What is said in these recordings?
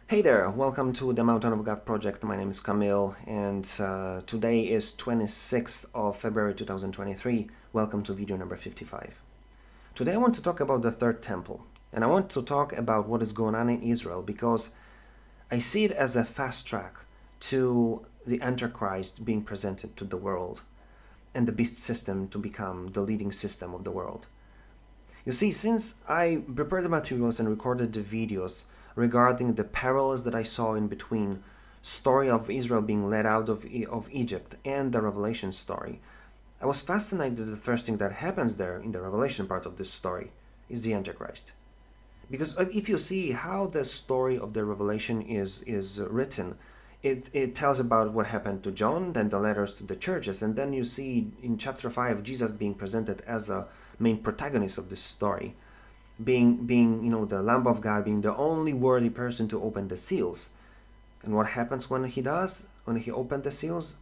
Hey there, welcome to the Mountain of God project. My name is Camille, and today is 26th of February 2023. Welcome to video number 55. Today I want to talk about the third temple, and I want to talk about what is going on in Israel because I see it as a fast track to the Antichrist being presented to the world and the beast system to become the leading system of the world. You see, since I prepared the materials and recorded the videos regarding the parallels that I saw in between story of Israel being led out of Egypt and the Revelation story, I was fascinated that the first thing that happens there in the Revelation part of this story is the Antichrist. Because if you see how the story of the Revelation is written, it tells about what happened to John, then the letters to the churches, and then you see in chapter 5 Jesus being presented as a main protagonist of this story, being the Lamb of God, being the only worthy person to open the seals. And what happens when he does? When he opened the seals?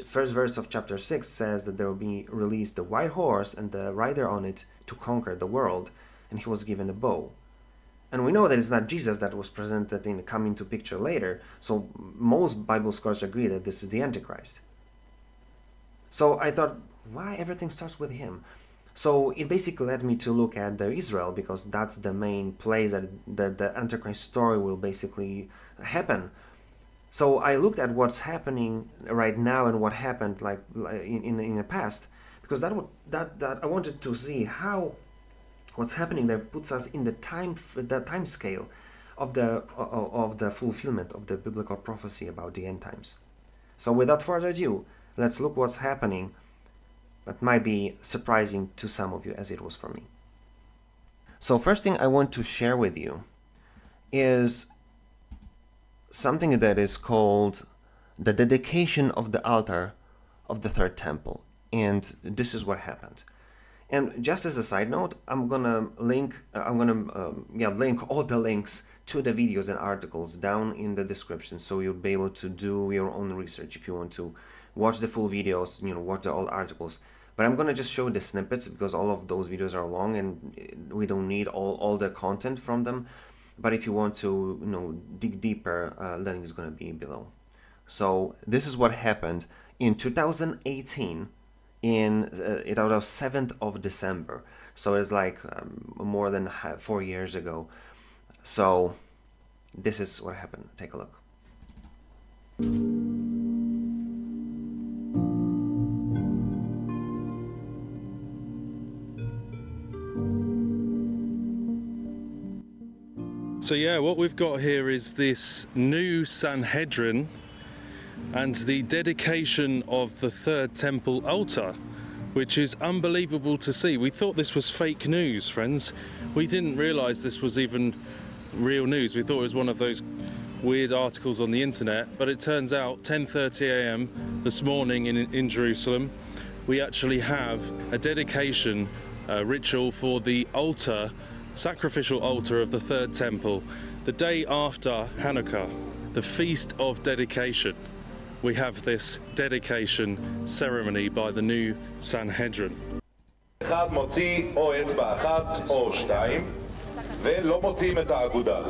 First verse of chapter 6 says that there will be released the white horse and the rider on it to conquer the world, and he was given a bow. And we know that it's not Jesus that was presented in coming to picture later, so most Bible scholars agree that this is the Antichrist. So I thought, why everything starts with him? So it basically led me to look at the Israel, because that's the main place that the Antichrist story will basically happen. So I looked at what's happening right now and what happened like in the past, because that I wanted to see how what's happening there puts us in the time scale of the fulfillment of the biblical prophecy about the end times. So without further ado, let's look what's happening. That might be surprising to some of you as it was for me. So first thing I want to share with you is something that is called the dedication of the altar of the third temple. And this is what happened. And just as a side note, I'm gonna link all the links to the videos and articles down in the description, so you'll be able to do your own research if you want to watch the full videos, watch the old articles. But I'm gonna just show the snippets because all of those videos are long and we don't need all the content from them. But if you want to dig deeper, link is gonna be below. So this is what happened in 2018. It was 7th of December, so it's like more than 4 years ago. So this is what happened. Take a look. So yeah, what we've got here is this new Sanhedrin and the dedication of the third temple altar, which is unbelievable to see. We thought this was fake news, friends. We didn't realize this was even real news. We thought it was one of those weird articles on the internet, but it turns out 10:30 a.m. this morning in Jerusalem, we actually have a dedication ritual for the altar, sacrificial altar of the third temple, the day after Hanukkah, the feast of dedication. We have this dedication ceremony by the new Sanhedrin. אחד מוציא או אצבע אחת או שתיים ולא מוציאים את האגודה.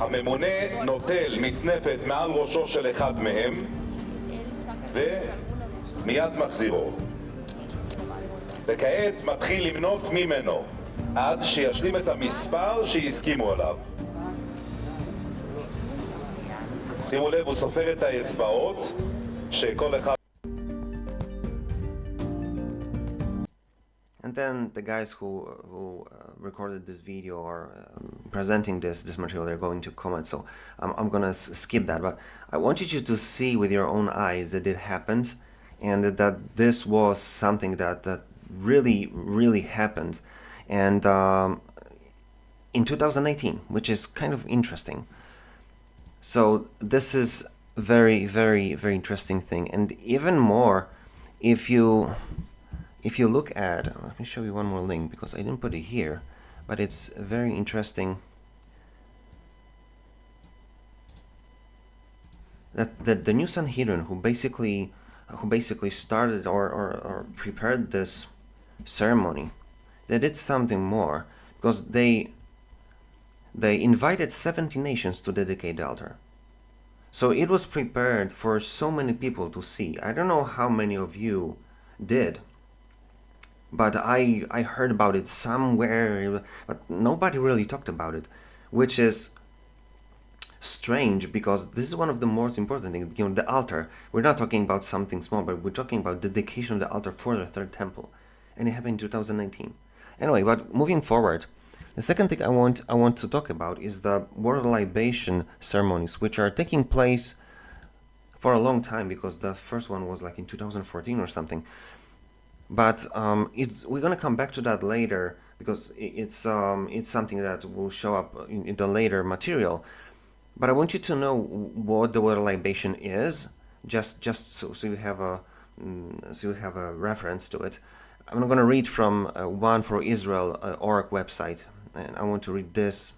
הממונה נוטל מצנפת מעל ראשו של אחד מהם ומיד מחזירו. וכעת מתחיל למנות ממנו עד שישלים את המספר שהסכימו עליו. שימו לב, הוא סופר את האצבעות שכל אחד. And then the guys who recorded this video or presenting this material, they're going to comment. So I'm gonna skip that. But I wanted you to see with your own eyes that it happened, and that this was something that really happened, and in 2018, which is kind of interesting. So this is very interesting thing, and even more if you look at, let me show you one more link because I didn't put it here, but it's very interesting that the new Sanhedrin who basically started or prepared this ceremony, they did something more, because they they invited 70 nations to dedicate the altar. So it was prepared for so many people to see. I don't know how many of you did, but I heard about it somewhere, but nobody really talked about it, which is strange because this is one of the most important things. You know, the altar. We're not talking about something small, but we're talking about dedication of the altar for the third temple, and it happened in 2019. Anyway, but moving forward, the second thing I want to talk about is the water libation ceremonies, which are taking place for a long time, because the first one was like in 2014 or something. But we're gonna come back to that later, because it's something that will show up in the later material. But I want you to know what the water libation is, just so you have a reference to it. I'm going to read from One for Israel org website, and I want to read this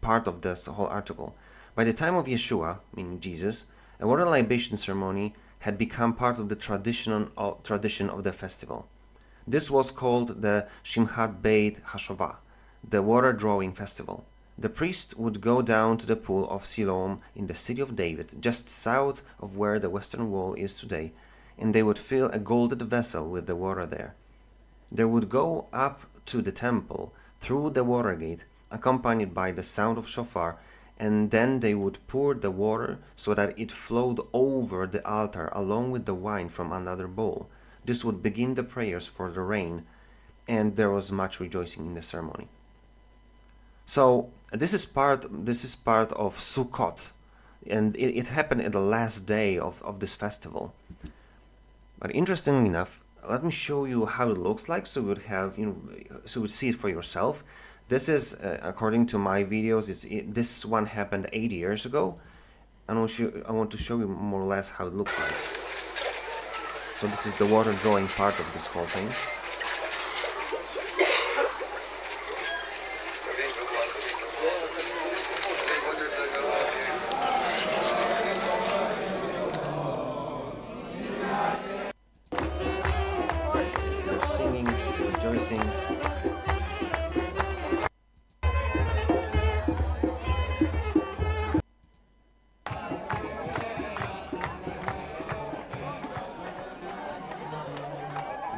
part of this whole article. By the time of Yeshua, meaning Jesus, a water libation ceremony had become part of the tradition of the festival. This was called the Shimchat Beit HaShovah, the water drawing festival. The priest would go down to the pool of Siloam in the city of David, just south of where the western wall is today, and they would fill a golden vessel with the water there. They would go up to the temple through the water gate, accompanied by the sound of shofar, and then they would pour the water so that it flowed over the altar along with the wine from another bowl. This would begin the prayers for the rain, and there was much rejoicing in the ceremony. So this is part of Sukkot, and it happened at the last day of this festival. But interestingly enough, let me show you how it looks like, so you would have so you would see it for yourself. This is according to my videos. This one happened 80 years ago. I want to show you more or less how it looks like. So this is the water drawing part of this whole thing. Singing, rejoicing.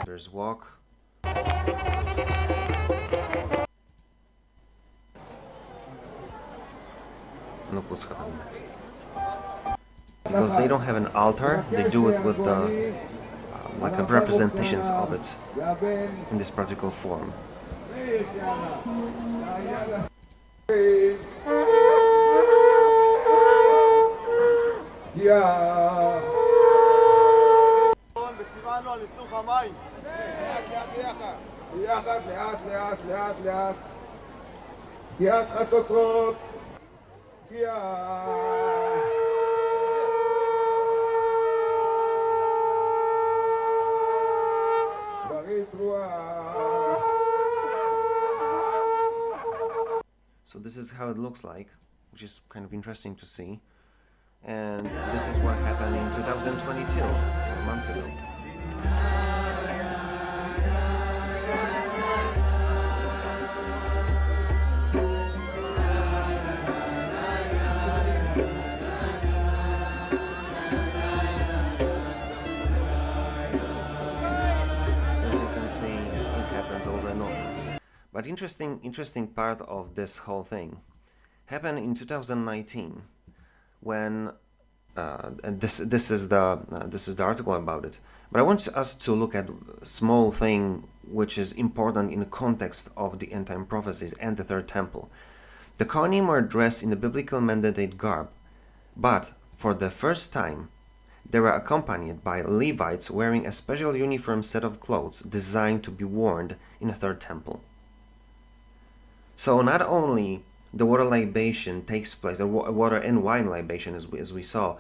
There's walk. Look what's happening next. Because they don't have an altar, they do it with the like a representations of it in this particular form. So this is how it looks like, which is kind of interesting to see. And this is what happened in 2022, 4 months ago. So as you can see, it happens over and over. But interesting part of this whole thing happened in 2019, when and this is the article about it. But I want us to look at a small thing which is important in the context of the end time prophecies and the third temple. The Kohanim were dressed in the biblical mandated garb, but for the first time they were accompanied by Levites wearing a special uniform set of clothes designed to be worn in the third temple. So not only the water libation takes place, or water and wine libation, as we saw,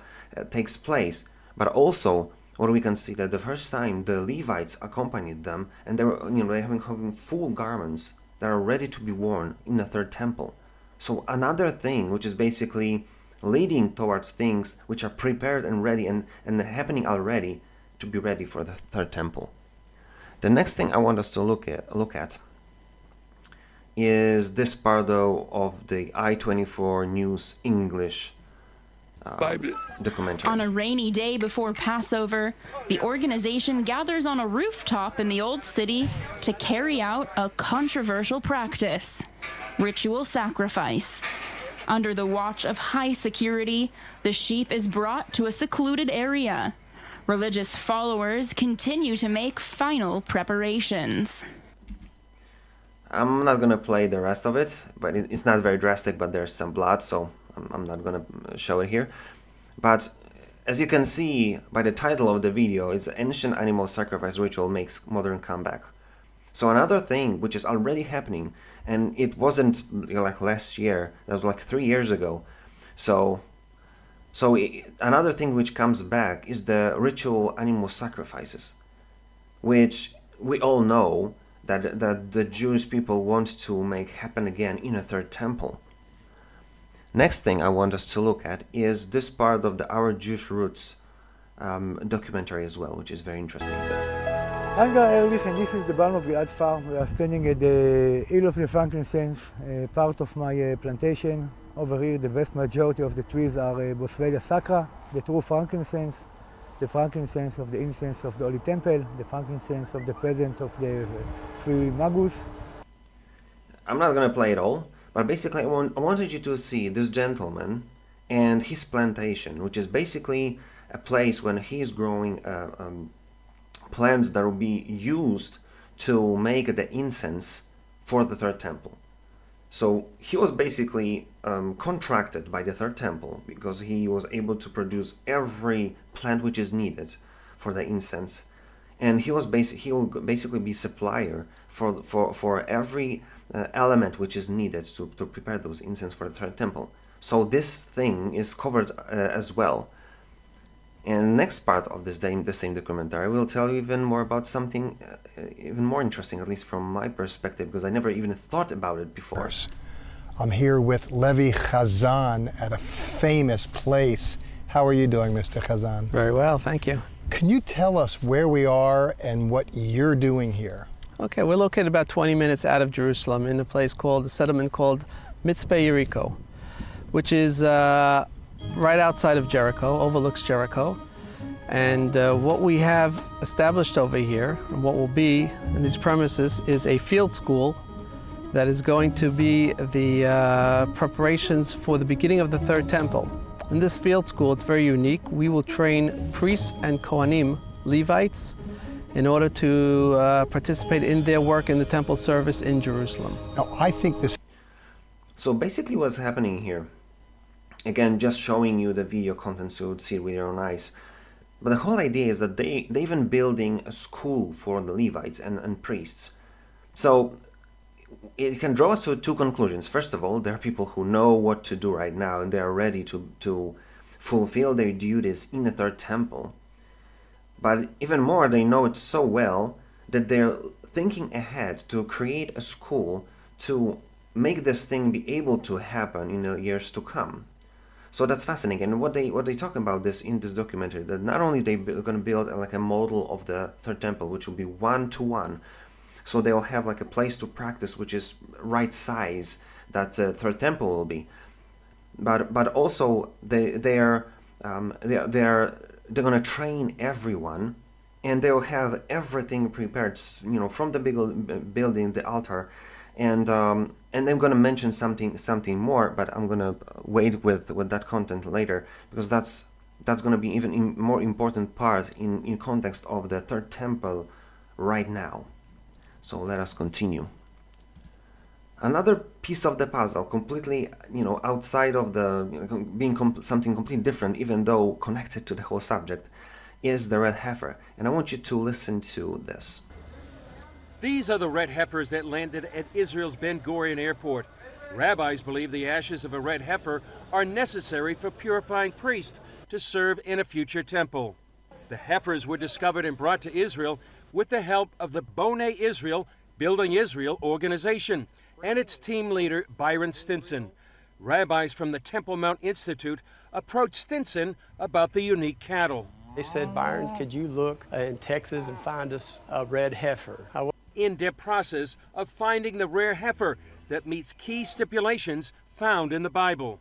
takes place, but also what we can see that the first time the Levites accompanied them, and they were having full garments that are ready to be worn in the third temple. So another thing which is basically leading towards things which are prepared and ready and happening already to be ready for the third temple. The next thing I want us to look at is this part though of the I-24 News English documentary. On a rainy day before Passover, the organization gathers on a rooftop in the Old City to carry out a controversial practice: ritual sacrifice. Under the watch of high security, the sheep is brought to a secluded area. Religious followers continue to make final preparations. I'm not gonna play the rest of it, but it's not very drastic, but there's some blood, so I'm not gonna show it here. But as you can see by the title of the video, it's ancient animal sacrifice ritual makes modern comeback. So another thing which is already happening, and it wasn't like last year, that was like 3 years ago. So another thing which comes back is the ritual animal sacrifices, which we all know that the Jewish people want to make happen again in a third temple. Next thing I want us to look at is this part of the Our Jewish Roots documentary as well, which is very interesting. I'm Guy Ehrlich, and this is the barn of Gilad Farm. We are standing at the hill of the frankincense, part of my plantation. Over here, the vast majority of the trees are Boswellia sacra, the true frankincense, the frankincense of the incense of the Holy Temple, the frankincense of the present of the three magus. I'm not going to play it all, but basically I wanted you to see this gentleman and his plantation, which is basically a place when he is growing plants that will be used to make the incense for the third temple. So he was basically contracted by the third temple because he was able to produce every plant which is needed for the incense, and he will basically be supplier for every element which is needed to prepare those incense for the third temple. So this thing is covered as well. And the next part of this the same documentary will tell you even more about something even more interesting, at least from my perspective, because I never even thought about it before. I'm here with Levi Chazan at a famous place. How are you doing, Mr. Chazan? Very well, thank you. Can you tell us where we are and what you're doing here? Okay, we're located about 20 minutes out of Jerusalem in a settlement called Mitzpeh Yericho, which is right outside of Jericho, overlooks Jericho. And what we have established over here, and what will be in these premises, is a field school that is going to be the preparations for the beginning of the third temple. In this field school, it's very unique. We will train priests and Kohanim, Levites, in order to participate in their work in the temple service in Jerusalem. Now, I think this... So basically what's happening here, again, just showing you the video content so you would see it with your own eyes. But the whole idea is that they're even building a school for the Levites and priests. So it can draw us to two conclusions. First of all, there are people who know what to do right now and they are ready to fulfill their duties in the third temple. But even more, they know it so well that they're thinking ahead to create a school to make this thing be able to happen in the years to come. So that's fascinating. And what they talk about this in this documentary, that not only they're going to build like a model of the third temple, which will be 1-to-1, so they'll have like a place to practice which is right size that the third temple will be, but also they're going to train everyone, and they'll have everything prepared, you know, from the big building, the altar, and I'm going to mention something more, but I'm going to wait with that content later, because that's going to be even more important part in context of the third temple right now. So let us continue. Another piece of the puzzle, completely, you know, outside of the being something completely different, even though connected to the whole subject, is the red heifer, and I want you to listen to this. These are the red heifers that landed at Israel's Ben Gurion Airport. Rabbis believe the ashes of a red heifer are necessary for purifying priests to serve in a future temple. The heifers were discovered and brought to Israel with the help of the Bonei Israel, Building Israel organization, and its team leader, Byron Stinson. Rabbis from the Temple Mount Institute approached Stinson about the unique cattle. They said, Byron, could you look in Texas and find us a red heifer? In the process of finding the rare heifer, that meets key stipulations found in the Bible.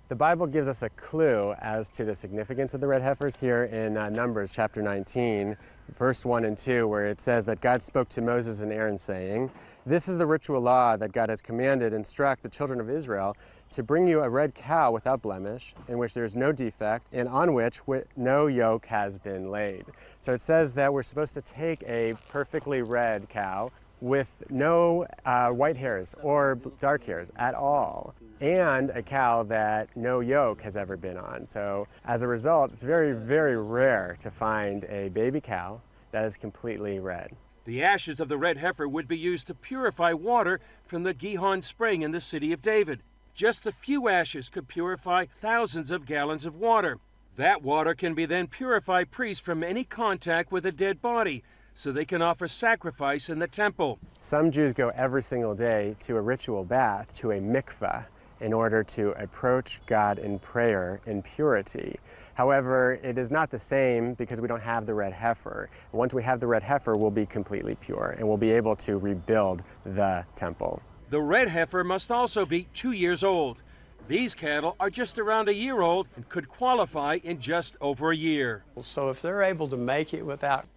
The Bible gives us a clue as to the significance of the red heifers here in Numbers chapter 19, verse 1 and 2, where it says that God spoke to Moses and Aaron saying, "This is the ritual law that God has commanded, instruct the children of Israel to bring you a red cow without blemish, in which there is no defect, and on which no yoke has been laid." So it says that we're supposed to take a perfectly red cow with no white hairs or dark hairs at all, and a cow that no yoke has ever been on. So as a result, it's very, very rare to find a baby cow that is completely red. The ashes of the red heifer would be used to purify water from the Gihon spring in the city of David. Just a few ashes could purify thousands of gallons of water. That water can be then purify priests from any contact with a dead body, so they can offer sacrifice in the temple. Some Jews go every single day to a ritual bath, to a mikveh, in order to approach God in prayer in purity. However, it is not the same because we don't have the red heifer. Once we have the red heifer, we'll be completely pure and we'll be able to rebuild the temple. The red heifer must also be 2 years old. These cattle are just around a year old and could qualify in just over a year. So if they're able to make it without...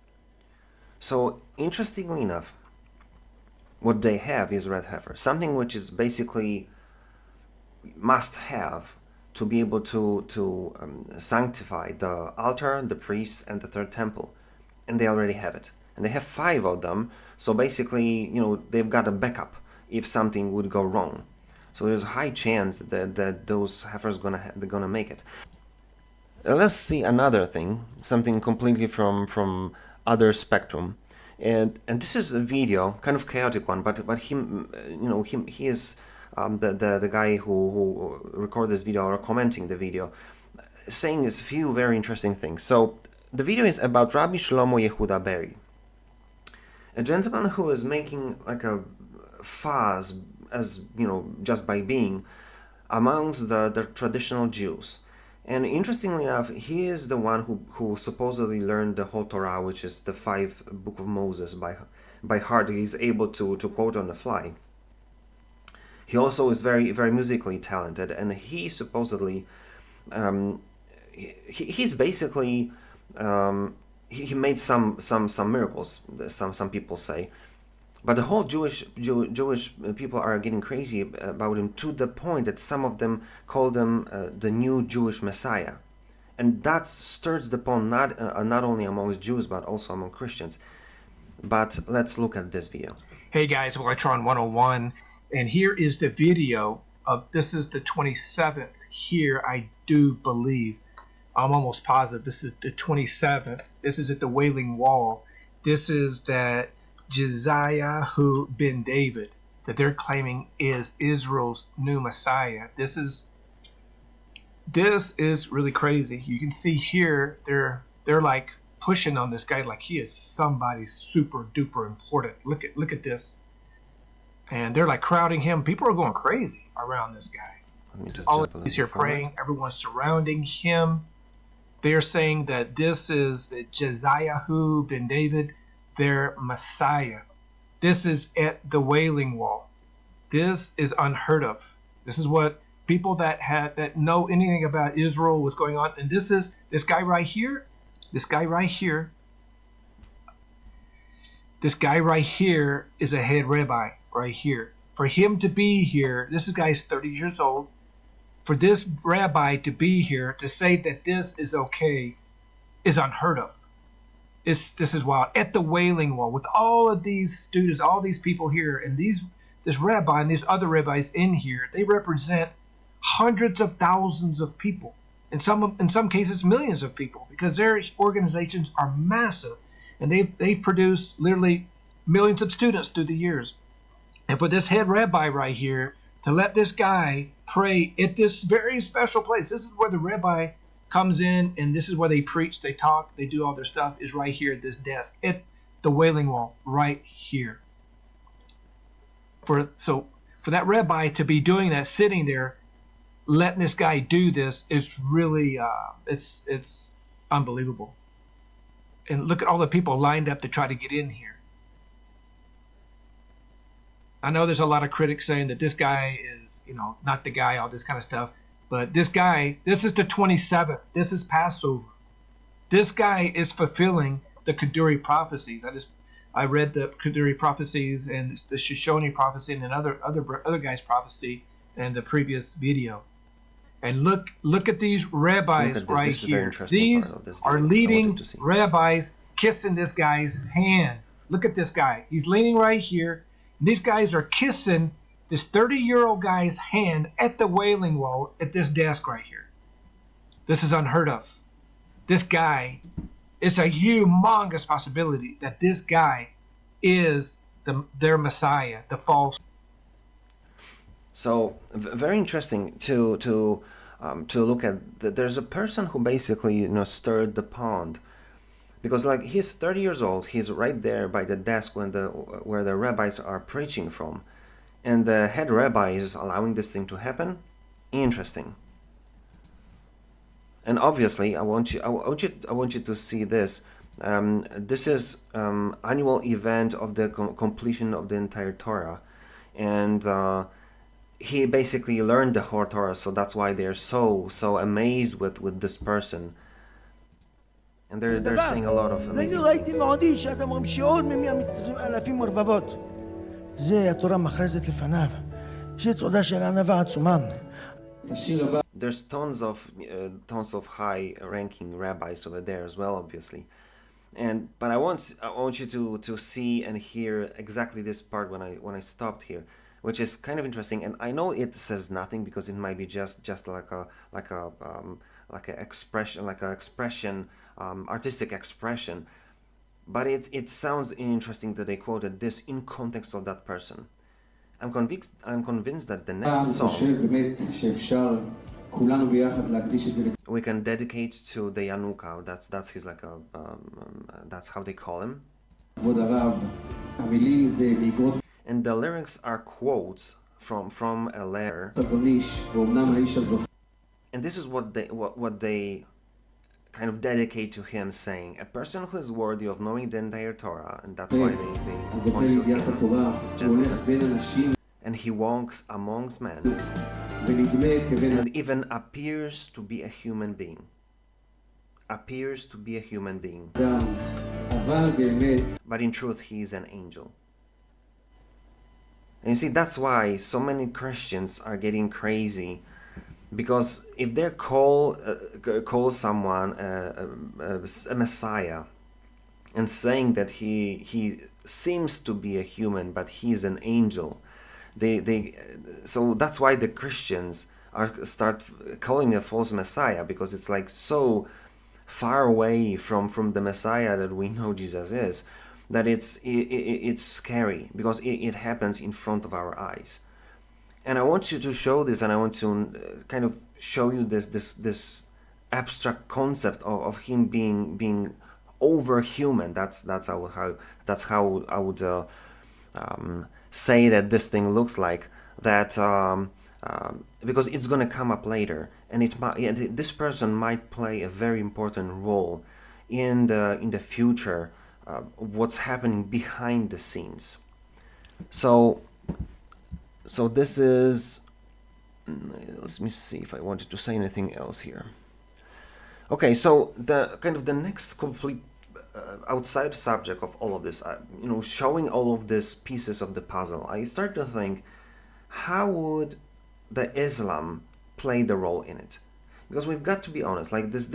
So, interestingly enough, what they have is red heifer, something which is basically must have to be able to sanctify the altar, the priests, and the third temple. And they already have it. And they have 5 of them, so basically, they've got a backup if something would go wrong. So there's a high chance that those heifers they're gonna make it. Let's see another thing, something completely from other spectrum, and this is a video, kind of chaotic one, but him, he is the guy who recorded this video or commenting the video, saying a few very interesting things. So the video is about Rabbi Shlomo Yehuda Berry, a gentleman who is making like a fuss, as just by being amongst the traditional Jews. And interestingly enough, he is the one who supposedly learned the whole Torah, which is the 5 Book of Moses by heart. He's able to quote on the fly. He also is very, very musically talented, and he supposedly he's basically he made some miracles. Some people say. But the whole Jewish people are getting crazy about him, to the point that some of them call him the new Jewish Messiah, and that stirs the pot not only amongst Jews but also among Christians. But let's look at this video. Hey guys, Electron 101, and here is the video of, this is the 27th here, I do believe. I'm almost positive this is the 27th. This is at the Wailing Wall. This is that Jessie ben David that they're claiming is Israel's new Messiah. This is really crazy. You can see here they're like pushing on this guy like he is somebody super duper important. Look at this, and they're like crowding him. People are going crazy around this guy. All of these here praying. Everyone's surrounding him. They're saying that this is the Jessie ben David, their Messiah. This is at the Wailing Wall. This is unheard of. This is what people that know anything about Israel was going on. And this is this guy right here. This guy right here is a head rabbi right here. For him to be here, this guy's 30 years old. For this rabbi to be here to say that this is okay is unheard of. This is wild. At the Wailing Wall, with all of these students, all these people here, and this rabbi and these other rabbis in here, they represent hundreds of thousands of people. In some cases, millions of people, because their organizations are massive, and they've produced literally millions of students through the years. And for this head rabbi right here to let this guy pray at this very special place, this is where the rabbi comes in, and this is where they preach, they talk, they do all their stuff, is right here at this desk at the Wailing Wall, right here. For that rabbi to be doing that, sitting there, letting this guy do this, is really it's unbelievable. And look at all the people lined up to try to get in here. I know there's a lot of critics saying that this guy is, not the guy, all this kind of stuff. But this guy, this is the 27th. This is Passover. This guy is fulfilling the Keduri prophecies. I read the Keduri prophecies and the Shoshone prophecy and other guy's prophecy in the previous video. And look at these rabbis right here. These are leading rabbis kissing this guy's hand. Look at this guy. He's leaning right here. And these guys are kissing this 30-year-old guy's hand at the Wailing Wall at this desk right here. This is unheard of. This guy, it's a humongous possibility that this guy is their Messiah, the false. So very interesting to look at. There's a person who basically stirred the pond, because like he's 30 years old. He's right there by the desk where the rabbis are preaching from, and the head rabbi is allowing this thing to happen. Interesting. And obviously, I want you to see this. This is annual event of the completion of the entire Torah, and he basically learned the whole Torah, so that's why they're so amazed with this person, and they're saying a lot of amazing things. There's tons of high-ranking rabbis over there as well, obviously. But I want you to see and hear exactly this part when I stopped here, which is kind of interesting. And I know it says nothing because it might be just like a expression, artistic expression. But it sounds interesting that they quoted this in context of that person. I'm convinced that the next song we can dedicate to the Yanuka. That's his that's how they call him. And the lyrics are quotes from a letter. And this is what they kind of dedicate to him, saying, a person who is worthy of knowing the entire Torah, and that's why they point to him. And he walks amongst men, and even appears to be a human being. Appears to be a human being. But in truth, he is an angel. And you see, that's why so many Christians are getting crazy, because if they call someone a Messiah, and saying that he seems to be a human, but he's an angel, so that's why the Christians start calling him a false Messiah, because it's like so far away from the Messiah that we know Jesus is, that it's scary, because it happens in front of our eyes. And I want you to show this, and I want to kind of show you this abstract concept of him being overhuman. That's how I would say that this thing looks like that, because it's going to come up later, and this person might play a very important role in the future, what's happening behind the scenes. So this is, let me see if I wanted to say anything else here. Okay, so the next complete outside subject of all of this, showing all of these pieces of the puzzle, I start to think, how would the Islam play the role in it? Because we've got to be honest, like this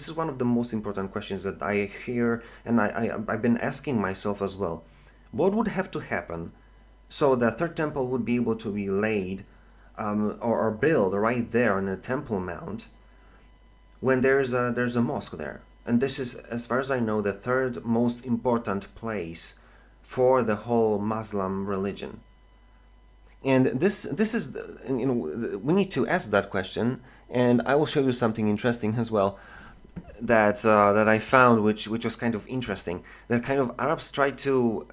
is one of the most important questions that I hear, and I've been asking myself as well. What would have to happen so the third temple would be able to be laid or built right there on the Temple Mount when there's a mosque there? And this is, as far as I know, the third most important place for the whole Muslim religion. And this is, we need to ask that question, and I will show you something interesting as well that I found, which was kind of interesting. That kind of Arabs try to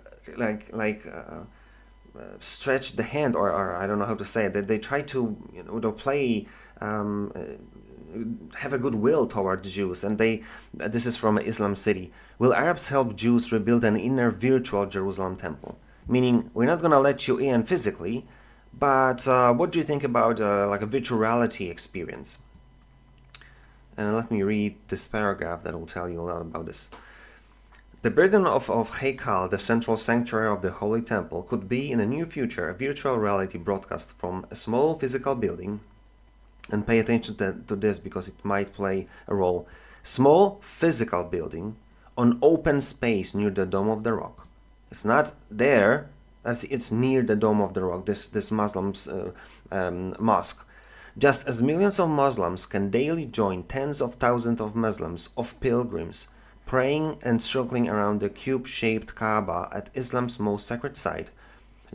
stretch the hand, or I don't know how to say it. They try to to play. Have a goodwill towards Jews, and this is from Islam City. Will Arabs help Jews rebuild an inner virtual Jerusalem temple? Meaning, we're not going to let you in physically, but what do you think about like a virtual reality experience? And let me read this paragraph that will tell you a lot about this. The burden of Heikal, the central sanctuary of the Holy Temple, could be in the near future a virtual reality broadcast from a small physical building. And pay attention to this because it might play a role. Small physical building on open space near the Dome of the Rock. It's not there, it's near the Dome of the Rock, this Muslim's mosque. Just as millions of Muslims can daily join tens of thousands of Muslims, of pilgrims, praying and circling around the cube-shaped Kaaba at Islam's most sacred site,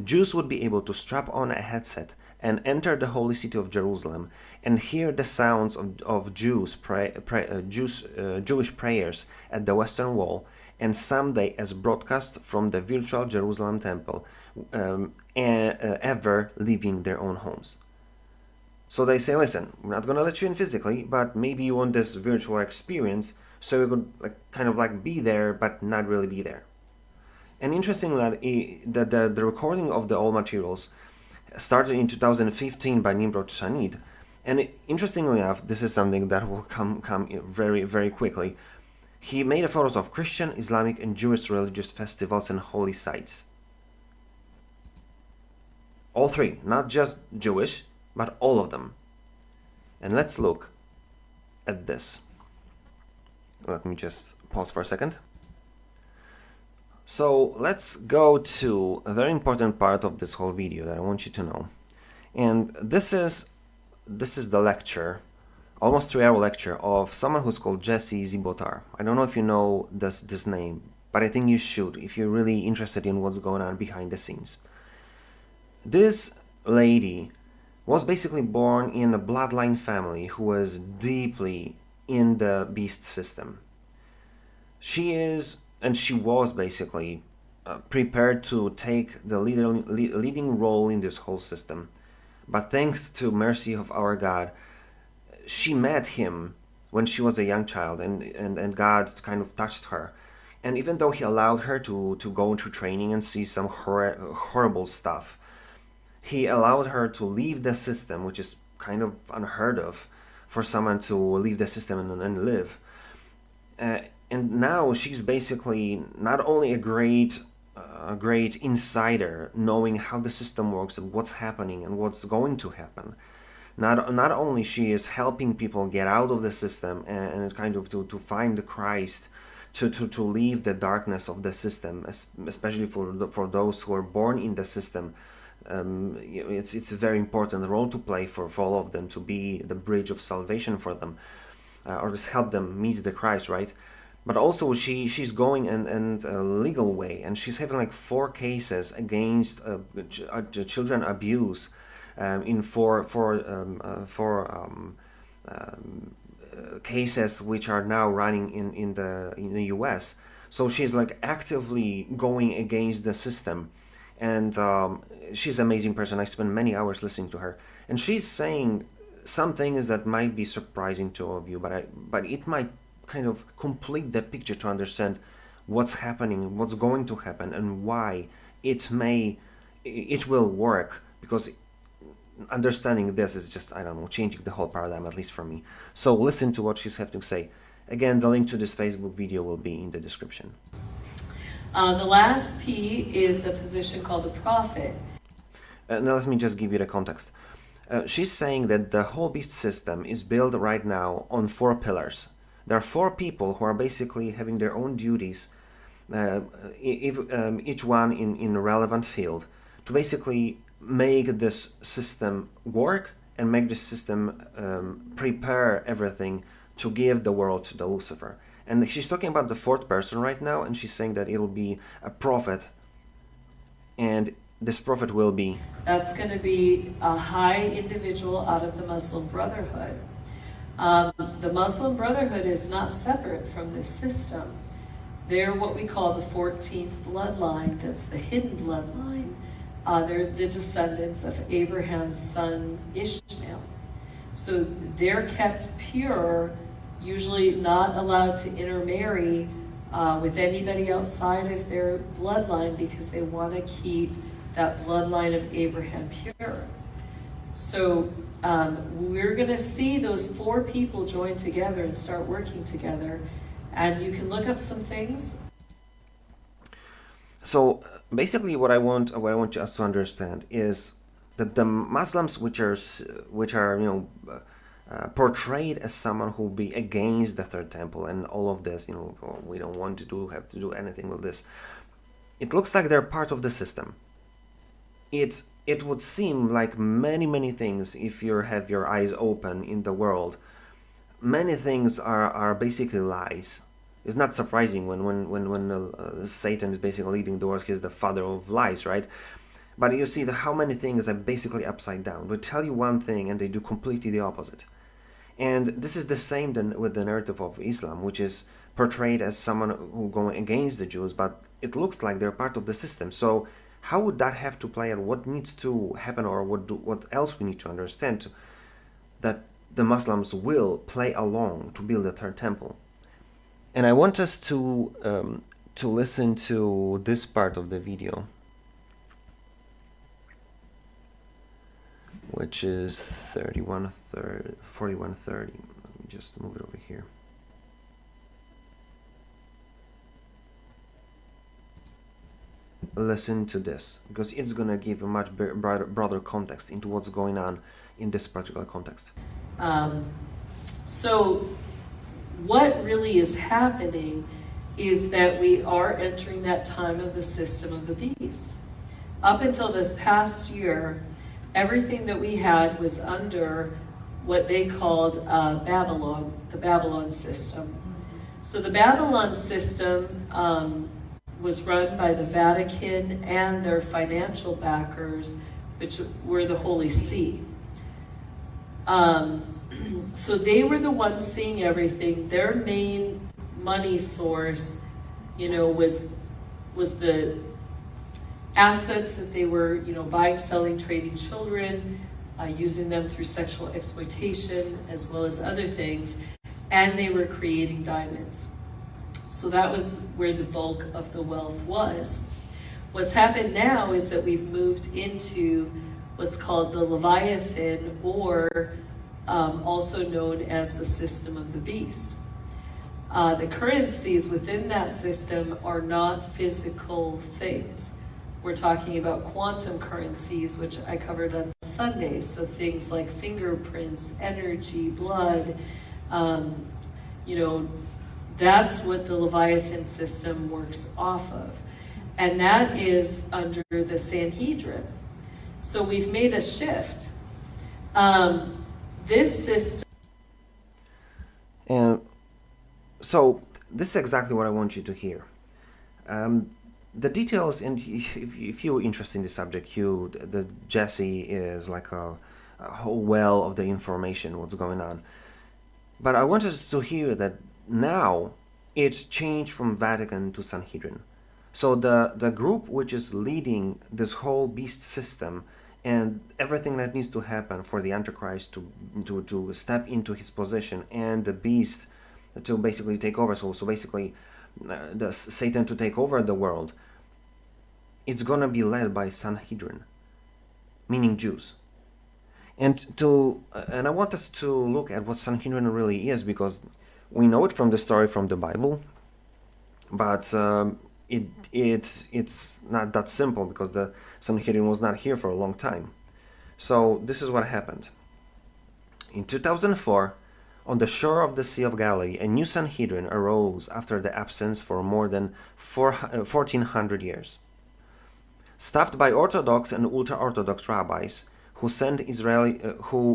Jews would be able to strap on a headset and enter the holy city of Jerusalem and hear the sounds of Jewish prayers at the Western Wall, and someday as broadcast from the virtual Jerusalem temple, ever leaving their own homes. So they say, listen, we're not going to let you in physically, but maybe you want this virtual experience, so you could kind of be there, but not really be there. And interestingly, the recording of the old materials started in 2015 by Nimrod Shanid. And interestingly enough, this is something that will come very, very quickly. He made photos of Christian, Islamic, and Jewish religious festivals and holy sites. All three, not just Jewish, but all of them. And let's look at this. Let me just pause for a second. So let's go to a very important part of this whole video that I want you to know. And this is the lecture, almost 3-hour lecture of someone who's called Jessie Czebotar. I don't know if you know this name, but I think you should if you're really interested in what's going on behind the scenes. This lady was basically born in a bloodline family who was deeply in the beast system. She was basically prepared to take the leading role in this whole system. But thanks to mercy of our God, she met him when she was a young child, and God kind of touched her. And even though he allowed her to go into training and see some horrible stuff, he allowed her to leave the system, which is kind of unheard of for someone to leave the system and live. And now she's basically not only a great insider, knowing how the system works and what's happening and what's going to happen. Not only she is helping people get out of the system and kind of to find the Christ, to leave the darkness of the system, especially for those who are born in the system. It's a very important role to play for all of them, to be the bridge of salvation for them, or just help them meet the Christ, right? But also she's going in a legal way, and she's having 4 cases against children abuse in four cases which are now running in the US. So she's actively going against the system, and she's an amazing person. I spent many hours listening to her, and she's saying some things that might be surprising to all of you, but it might kind of complete the picture to understand what's happening, what's going to happen, and why it will work, because understanding this is just, I don't know, changing the whole paradigm, at least for me. So listen to what she's having to say. Again, the link to this Facebook video will be in the description. The last P is a position called the prophet. Now let me just give you the context. She's saying that the whole beast system is built right now on 4 pillars. There are 4 people who are basically having their own duties, each one in a relevant field, to basically make this system work and make this system prepare everything to give the world to the Lucifer. And she's talking about the 4th person right now, and she's saying that it'll be a prophet, and this prophet will be... That's going to be a high individual out of the Muslim Brotherhood. The Muslim Brotherhood is not separate from this system. They're what we call the 14th bloodline. That's the hidden bloodline. They're the descendants of Abraham's son Ishmael. So they're kept pure, usually not allowed to intermarry with anybody outside of their bloodline because they want to keep that bloodline of Abraham pure. So we're going to see those four people join together and start working together. And you can look up some things. So basically, what I want us to understand is that the Muslims, which are portrayed as someone who will be against the third temple and all of this, we don't want to have to do anything with this. It looks like they're part of the system. It would seem like many things, if you have your eyes open in the world, many things are basically lies. It's not surprising when Satan is basically leading the world. He's the father of lies, right? But you see how many things are basically upside down. They tell you one thing and they do completely the opposite. And this is the same with the narrative of Islam, which is portrayed as someone who going against the Jews, but it looks like they're part of the system. So how would that have to play out? What needs to happen, or what else we need to understand that the Muslims will play along to build the third temple? And I want us to listen to this part of the video, which is 4130. Let me just move it over here. Listen to this, because it's going to give a much broader context into what's going on in this particular context. So what really is happening is that we are entering that time of the system of the beast. Up until this past year, everything that we had was under what they called Babylon, the Babylon system. So the Babylon system was run by the Vatican and their financial backers, which were the Holy See. So they were the ones seeing everything. Their main money source, was the assets that they were, buying, selling, trading children, using them through sexual exploitation, as well as other things, and they were creating diamonds. So that was where the bulk of the wealth was. What's happened now is that we've moved into what's called the Leviathan, or also known as the system of the beast. The currencies within that system are not physical things. We're talking about quantum currencies, which I covered on Sunday. So things like fingerprints, energy, blood, that's what the Leviathan system works off of. And that is under the Sanhedrin. So we've made a shift. This system. And so this is exactly what I want you to hear. The details, and if you're interested in the subject, the Jessie is like a whole well of the information, what's going on. But I want us to hear that now it's changed from Vatican to Sanhedrin. So the group which is leading this whole beast system and everything that needs to happen for the Antichrist to step into his position and the beast to basically take over, so basically the Satan to take over the world, it's going to be led by Sanhedrin, meaning Jews. And I want us to look at what Sanhedrin really is, because we know it from the story from the Bible, but it's not that simple, because the Sanhedrin was not here for a long time. So this is what happened. In 2004, on the shore of the Sea of Galilee, a new Sanhedrin arose after the absence for more than 1400 years. Staffed by Orthodox and ultra-Orthodox rabbis who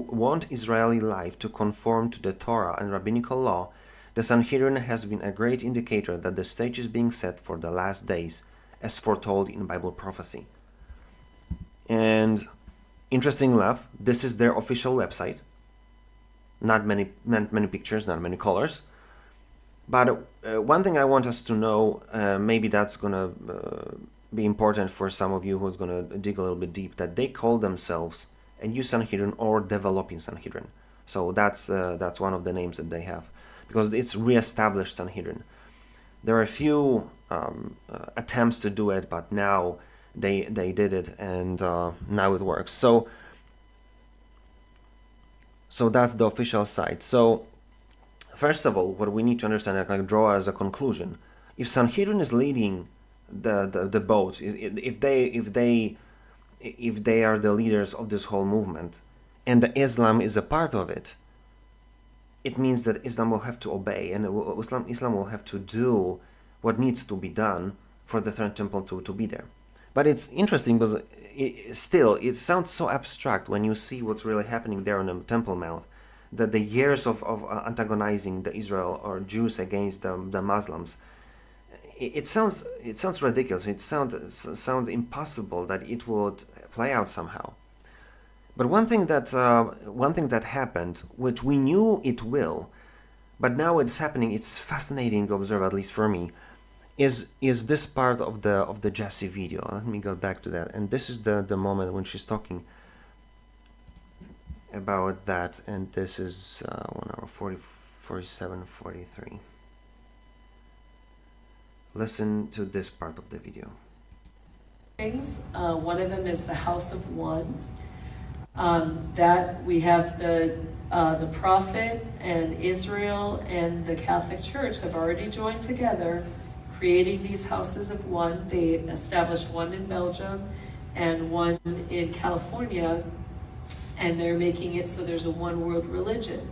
want Israeli life to conform to the Torah and rabbinical law, the Sanhedrin has been a great indicator that the stage is being set for the last days, as foretold in Bible prophecy. And interesting enough, this is their official website. Not many pictures, not many colors. But one thing I want us to know, maybe that's going to be important for some of you who's going to dig a little bit deep, that they call themselves a new Sanhedrin or developing Sanhedrin. So that's one of the names that they have, because it's re-established Sanhedrin. There are a few attempts to do it, but now they did it, and now it works. So that's the official side. So first of all, what we need to understand, like draw as a conclusion, if Sanhedrin is leading the boat, if they are the leaders of this whole movement, and the Islam is a part of it, it means that Islam will have to obey, and Islam will have to do what needs to be done for the third temple to be there. But it's interesting because it sounds so abstract when you see what's really happening there on the Temple Mount, that the years of antagonizing the Israel or Jews against the Muslims, it sounds ridiculous. It sounds impossible that it would play out somehow. But one thing that happened, which we knew it will, but now it's happening. It's fascinating to observe, at least for me. Is this part of the Jessie video? Let me go back to that. And this is the moment when she's talking about that, and this is 1 hour 47:43. Listen to this part of the video. Things. One of them is the House of One. That we have the prophet and Israel and the Catholic Church have already joined together, creating these houses of one. They established one in Belgium and one in California, and they're making it so there's a one world religion,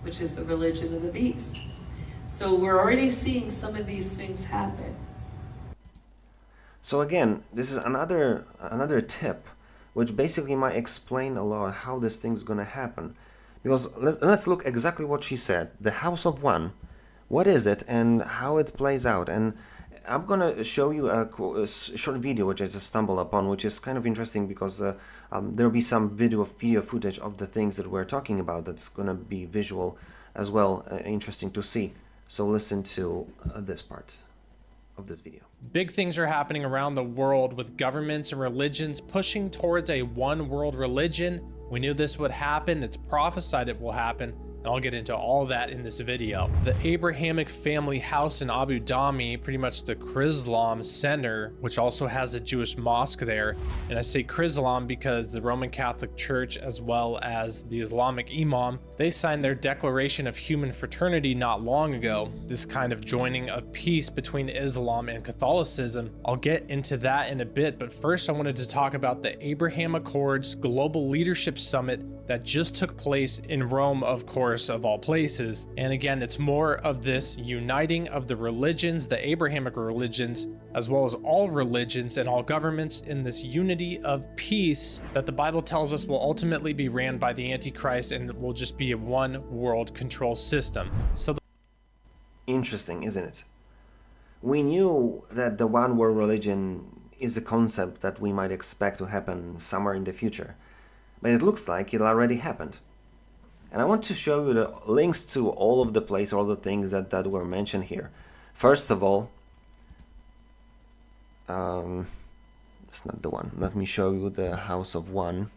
which is the religion of the beast. So we're already seeing some of these things happen. So again, this is another tip, which basically might explain a lot how this thing's gonna happen. Because let's look exactly what she said. The House of One. What is it and how it plays out? And I'm gonna show you a short video which I just stumbled upon, which is kind of interesting because there'll be some video footage of the things that we're talking about. That's gonna be visual as well, interesting to see. So listen to this part of this video. Big things are happening around the world with governments and religions pushing towards a one world religion. We knew this would happen. It's prophesied it will happen. And I'll get into all that in this video. The Abrahamic family house in Abu Dhabi, pretty much the Chrislam center, which also has a Jewish mosque there. And I say Chrislam because the Roman Catholic Church, as well as the Islamic Imam, they signed their Declaration of Human Fraternity not long ago. This kind of joining of peace between Islam and Catholicism. I'll get into that in a bit, but first I wanted to talk about the Abraham Accords Global Leadership Summit that just took place in Rome, of course, of all places. And again, it's more of this uniting of the religions, the Abrahamic religions, as well as all religions and all governments in this unity of peace that the Bible tells us will ultimately be ran by the Antichrist and will just be a one world control system. So interesting, isn't it? We knew that the one world religion is a concept that we might expect to happen somewhere in the future, but it looks like it already happened. And I want to show you the links to all of the places, all the things that were mentioned here. First of all, that's not the one. Let me show you the House of One.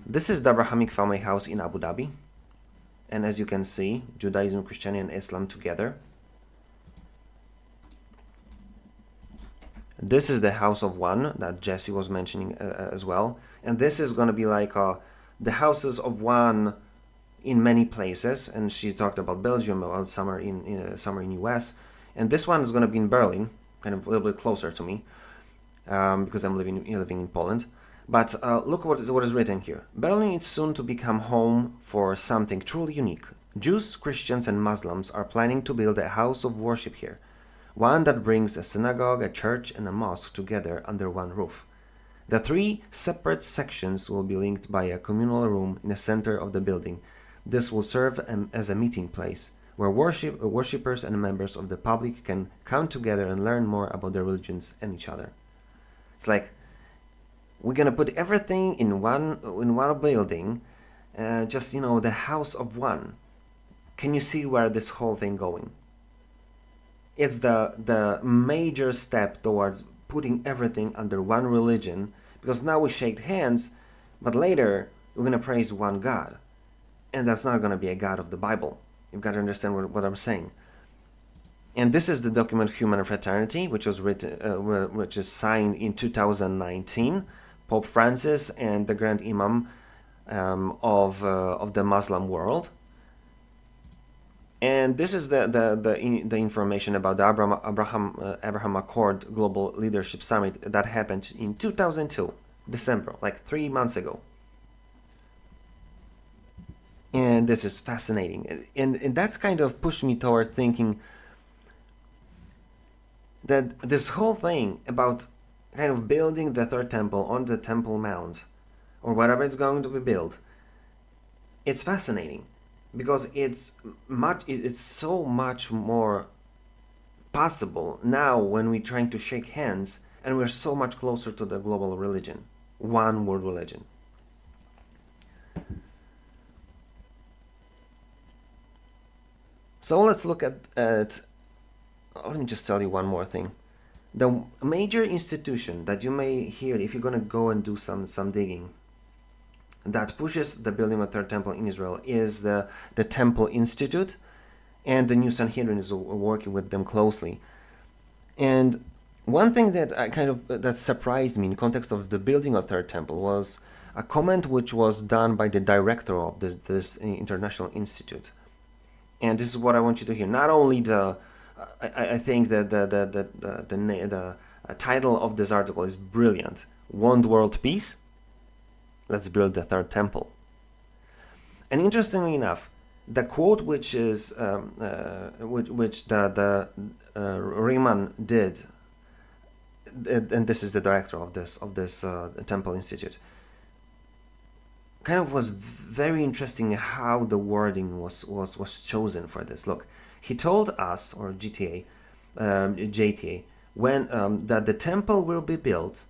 This is the Abrahamic family house in Abu Dhabi. And as you can see, Judaism, Christianity, and Islam together. This is the House of One that Jessie was mentioning as well. And this is going to be like the houses of one in many places. And she talked about Belgium, about somewhere in US. And this one is going to be in Berlin, kind of a little bit closer to me, because I'm living in Poland. But look what is written here. Berlin is soon to become home for something truly unique. Jews, Christians, and Muslims are planning to build a house of worship here. One that brings a synagogue, a church, and a mosque together under one roof. The three separate sections will be linked by a communal room in the center of the building. This will serve as a meeting place where worshippers and members of the public can come together and learn more about their religions and each other. It's like we're gonna put everything in one building, just the House of One. Can you see where this whole thing going? It's the major step towards putting everything under one religion, because now we shake hands, but later we're going to praise one God. And that's not going to be a God of the Bible. You've got to understand what I'm saying. And this is the document Human Fraternity, which was written, which is signed in 2019, Pope Francis and the Grand Imam of the Muslim world. And this is the information about the Abraham Accord Global Leadership Summit that happened in 2002, December, like 3 months ago. And this is fascinating. And that's kind of pushed me toward thinking that this whole thing about kind of building the third temple on the Temple Mount, or whatever it's going to be built, it's fascinating because it's so much more possible now when we're trying to shake hands and we're so much closer to the global religion, one world religion. So let's look at let me just tell you one more thing. The major institution that you may hear if you're going to go and do some digging that pushes the building of the third temple in Israel is the Temple Institute, and the new Sanhedrin is working with them closely. And one thing that that surprised me in context of the building of third temple was a comment which was done by the director of this international institute. And this is what I want you to hear. Not only I think that the title of this article is brilliant. Want world peace? Let's build the third temple. And interestingly enough, the quote which is which the Riemann did, and this is the director of this Temple Institute, kind of was very interesting how the wording was chosen for this. Look, he told us, or JTA, when that the temple will be built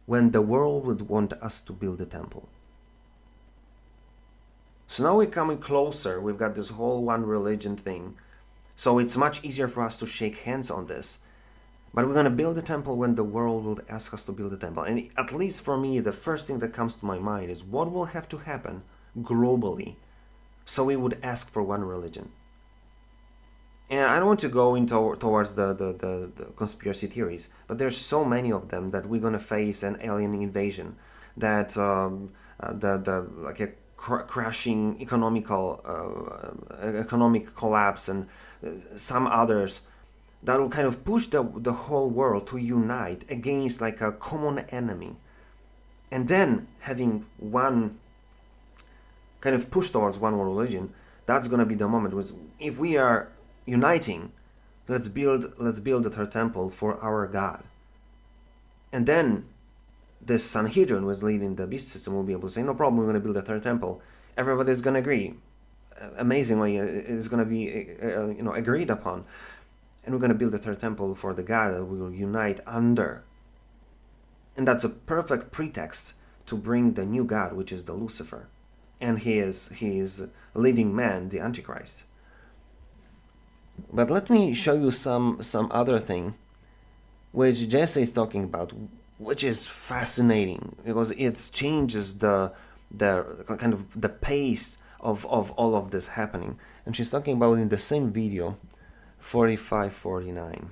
when the world would want us to build a temple. So now we're coming closer. We've got this whole one religion thing. So it's much easier for us to shake hands on this. But we're going to build a temple when the world will ask us to build a temple. And at least for me, the first thing that comes to my mind is what will have to happen globally so we would ask for one religion. And I don't want to go into towards the conspiracy theories, but there's so many of them that we're going to face an alien invasion, that like a crashing economic collapse, and some others that will kind of push the whole world to unite against like a common enemy, and then having one kind of push towards one world religion. That's going to be the moment. If we are uniting, let's build the third temple for our God. And then this Sanhedrin was leading the beast system will be able to say, no problem, we're going to build a third temple. Everybody's going to agree. Amazingly, it's going to be agreed upon. And we're going to build a third temple for the God that we will unite under. And that's a perfect pretext to bring the new God, which is the Lucifer. And he is leading man, the Antichrist. But let me show you some other thing which Jessie is talking about, which is fascinating because it changes the kind of the pace of all of this happening. And she's talking about in the same video 4549.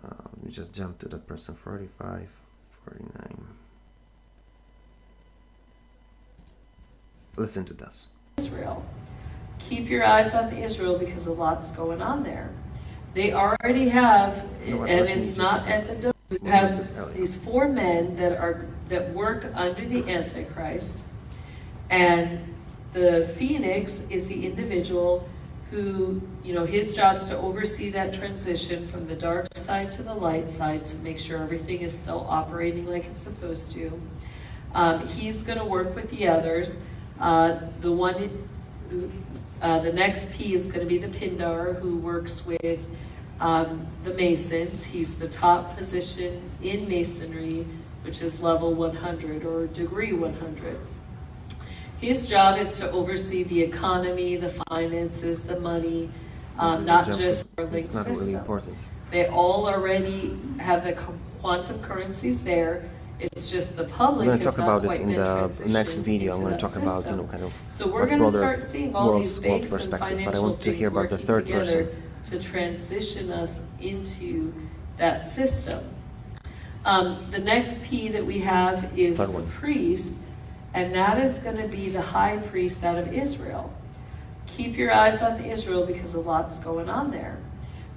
Let me just jump to that person. 4549. Listen to this. Israel. Keep your eyes on Israel because a lot's going on there. They already have, and it's not at the door. You have these 4 men that work under the Antichrist, and the Phoenix is the individual who, his job is to oversee that transition from the dark side to the light side to make sure everything is still operating like it's supposed to. He's going to work with the others. The next P is going to be the Pindar, who works with the Masons. He's the top position in Masonry, which is level 100 or degree 100. His job is to oversee the economy, the finances, the money, not just the link system. Really important. They all already have the quantum currencies there, It's just the I'm public going to has talk not about it quite in been the next transitioned video. I'm into going to that talk about, system. kind of So we're much going to broader start seeing all these world banks and perspective. But I financial want to hear things about the working third together person. to transition us into that system. The next P that we have is the priest, and that is going to be the high priest out of Israel. Keep your eyes on Israel because a lot's going on there.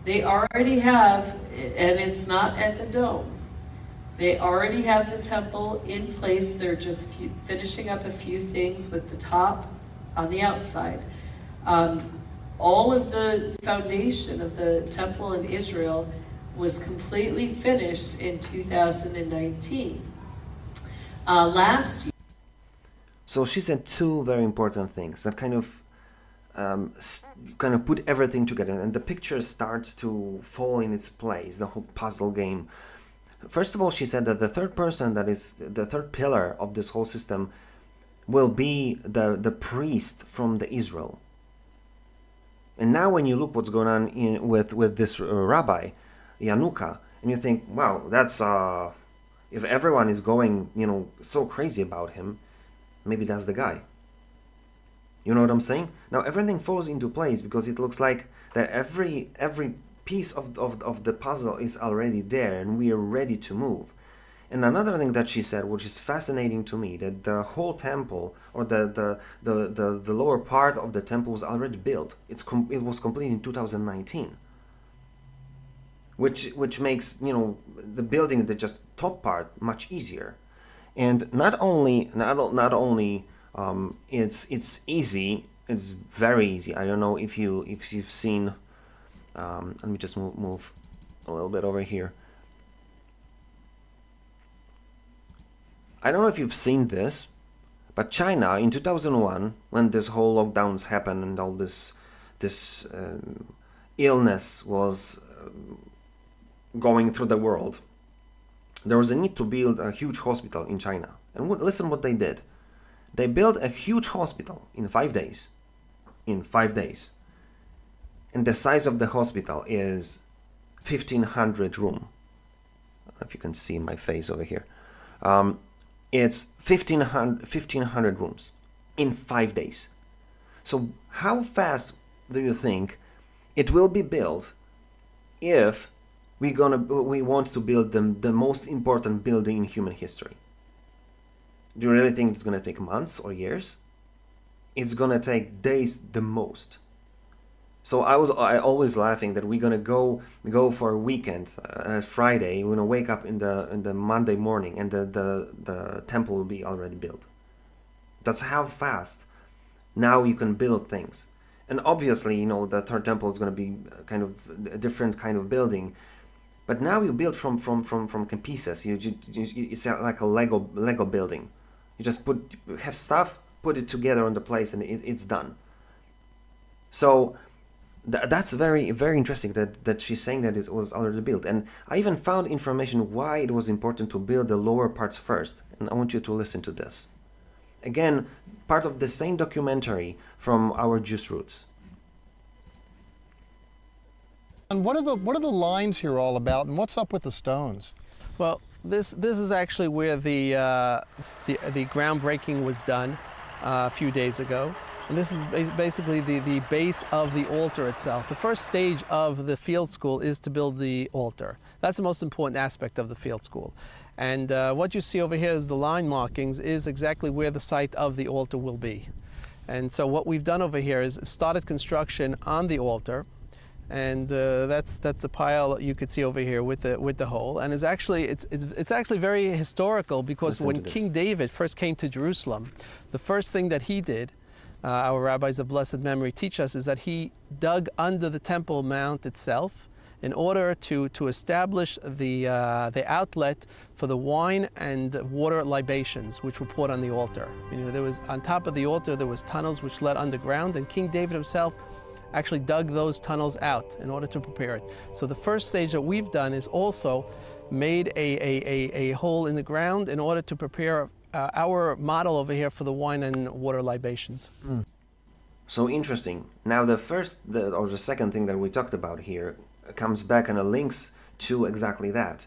They already have, and it's not at the dome, they already have the temple in place. They're just finishing up a few things with the top on the outside. All of the foundation of the temple in Israel was completely finished in 2019. Last year. So she said two very important things that kind of put everything together, and the picture starts to fall in its place, the whole puzzle game. First of all, she said that the third person, that is the third pillar of this whole system, will be the priest from the Israel. And now when you look what's going on with this rabbi, Yanuka, and you think, wow, that's if everyone is going, so crazy about him, maybe that's the guy. You know what I'm saying? Now everything falls into place because it looks like that every piece of the puzzle is already there and we are ready to move. And another thing that she said, which is fascinating to me, that the whole temple, or the lower part of the temple, was already built. It was completed in 2019, which makes the building, the just top part, much easier. And not only it's easy, it's very easy. I don't know if you've seen. Let me just move a little bit over here. I don't know if you've seen this, but China in 2001, when this whole lockdowns happened and all this illness was going through the world, there was a need to build a huge hospital in China. And listen what they did. They built a huge hospital in 5 days. In 5 days. And the size of the hospital is 1,500 room. I don't know if you can see my face over here. It's 1,500 rooms in 5 days. So how fast do you think it will be built if we want to build the most important building in human history? Do you really think it's going to take months or years? It's going to take days the most. So I always laughing that we're going to go for a weekend, Friday, we're going to wake up in the Monday morning and the temple will be already built. That's how fast now you can build things. And obviously, the third temple is going to be kind of a different kind of building. But now you build from pieces. It's like a Lego building. You just have stuff, put it together on the place, and it's done. So that's very, very interesting that she's saying that it was already built. And I even found information why it was important to build the lower parts first. And I want you to listen to this. Again, part of the same documentary from our Jewish roots. And what are the lines here all about, and what's up with the stones? Well, this is actually where the groundbreaking was done a few days ago. And this is basically the base of the altar itself. The first stage of the field school is to build the altar. That's the most important aspect of the field school. And what you see over here is the line markings is exactly where the site of the altar will be. And so what we've done over here is started construction on the altar. And that's the pile you could see over here with the hole, and it's actually very historical because when King David first came to Jerusalem, the first thing that he did, our rabbis of blessed memory teach us, is that he dug under the Temple Mount itself in order to establish the outlet for the wine and water libations which were poured on the altar. There was on top of the altar there was tunnels which led underground, and King David himself actually dug those tunnels out in order to prepare it. So the first stage that we've done is also made a hole in the ground in order to prepare our model over here for the wine and water libations. Mm. So interesting. Now the second thing that we talked about here comes back and links to exactly that.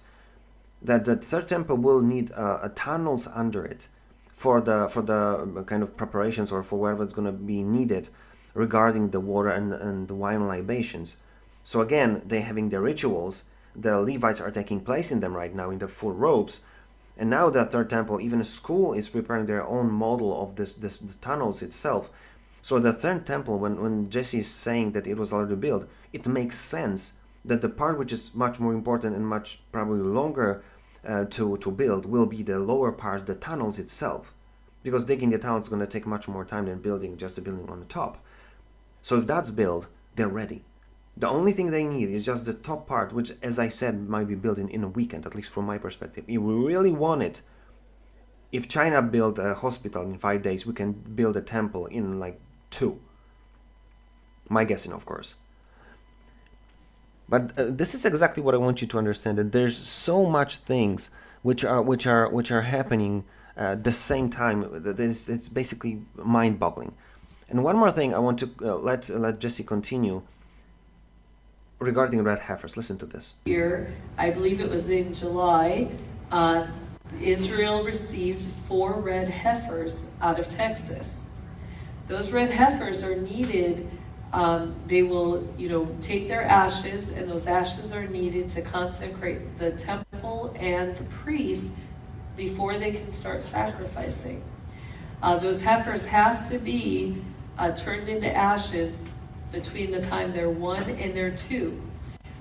that the third temple will need tunnels under it for the kind of preparations or for whatever it's going to be needed regarding the water and the wine libations. So again, they're having their rituals. The Levites are taking place in them right now in their full robes. And now the third temple, even a school, is preparing their own model of the tunnels itself. So the third temple, when Jessie is saying that it was already built, it makes sense that the part which is much more important and much probably longer to build will be the lower part, the tunnels itself. Because digging the tunnels is going to take much more time than building just the building on the top. So if that's built, they're ready. The only thing they need is just the top part, which, as I said, might be built in a weekend, at least from my perspective. If we really want it, if China built a hospital in 5 days, we can build a temple in like 2. My guessing, of course. But this is exactly what I want you to understand, that there's so much things which are happening at the same time. It's basically mind-boggling. And one more thing I want to let Jessie continue regarding red heifers. Listen to this. Here, I believe it was in July, Israel received 4 red heifers out of Texas. Those red heifers are needed. They will, take their ashes, and those ashes are needed to consecrate the temple and the priests before they can start sacrificing. Those heifers have to be turned into ashes between the time they're 1 and they're 2.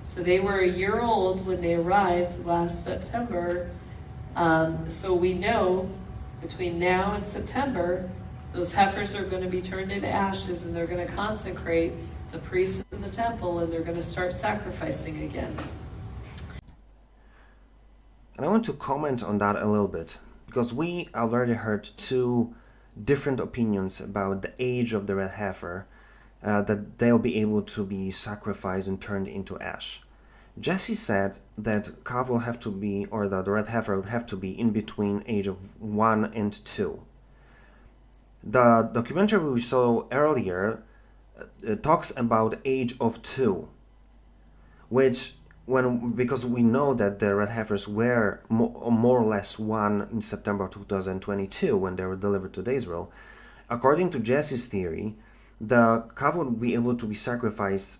So they were a year old when they arrived last September. So we know between now and September, those heifers are going to be turned into ashes, and they're going to consecrate the priests in the temple, and they're going to start sacrificing again. And I want to comment on that a little bit, because we already heard 2 different opinions about the age of the red heifer, that they'll be able to be sacrificed and turned into ash. Jessie said that calf will have to be, or the red heifer will have to be in between age of 1 and 2. The documentary we saw earlier talks about age of 2, which because we know that the red heifers were more or less 1 in September 2022 when they were delivered to Israel. According to Jessie's theory, the calf would be able to be sacrificed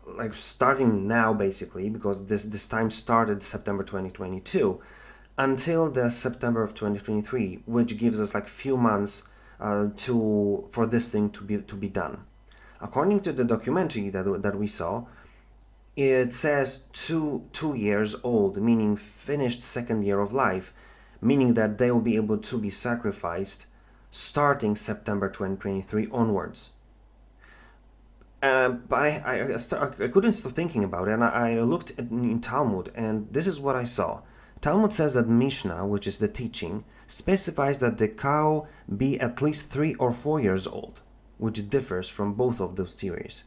like starting now, basically, because this time started September 2022 until the September of 2023, which gives us like few months for this thing to be done. According to the documentary that we saw, it says 2 years old, meaning finished 2nd year of life, meaning that they will be able to be sacrificed starting September 2023 onwards. But I couldn't stop thinking about it, and I looked in Talmud, and this is what I saw. Talmud says that Mishnah, which is the teaching, specifies that the cow be at least 3 or 4 years old, which differs from both of those theories.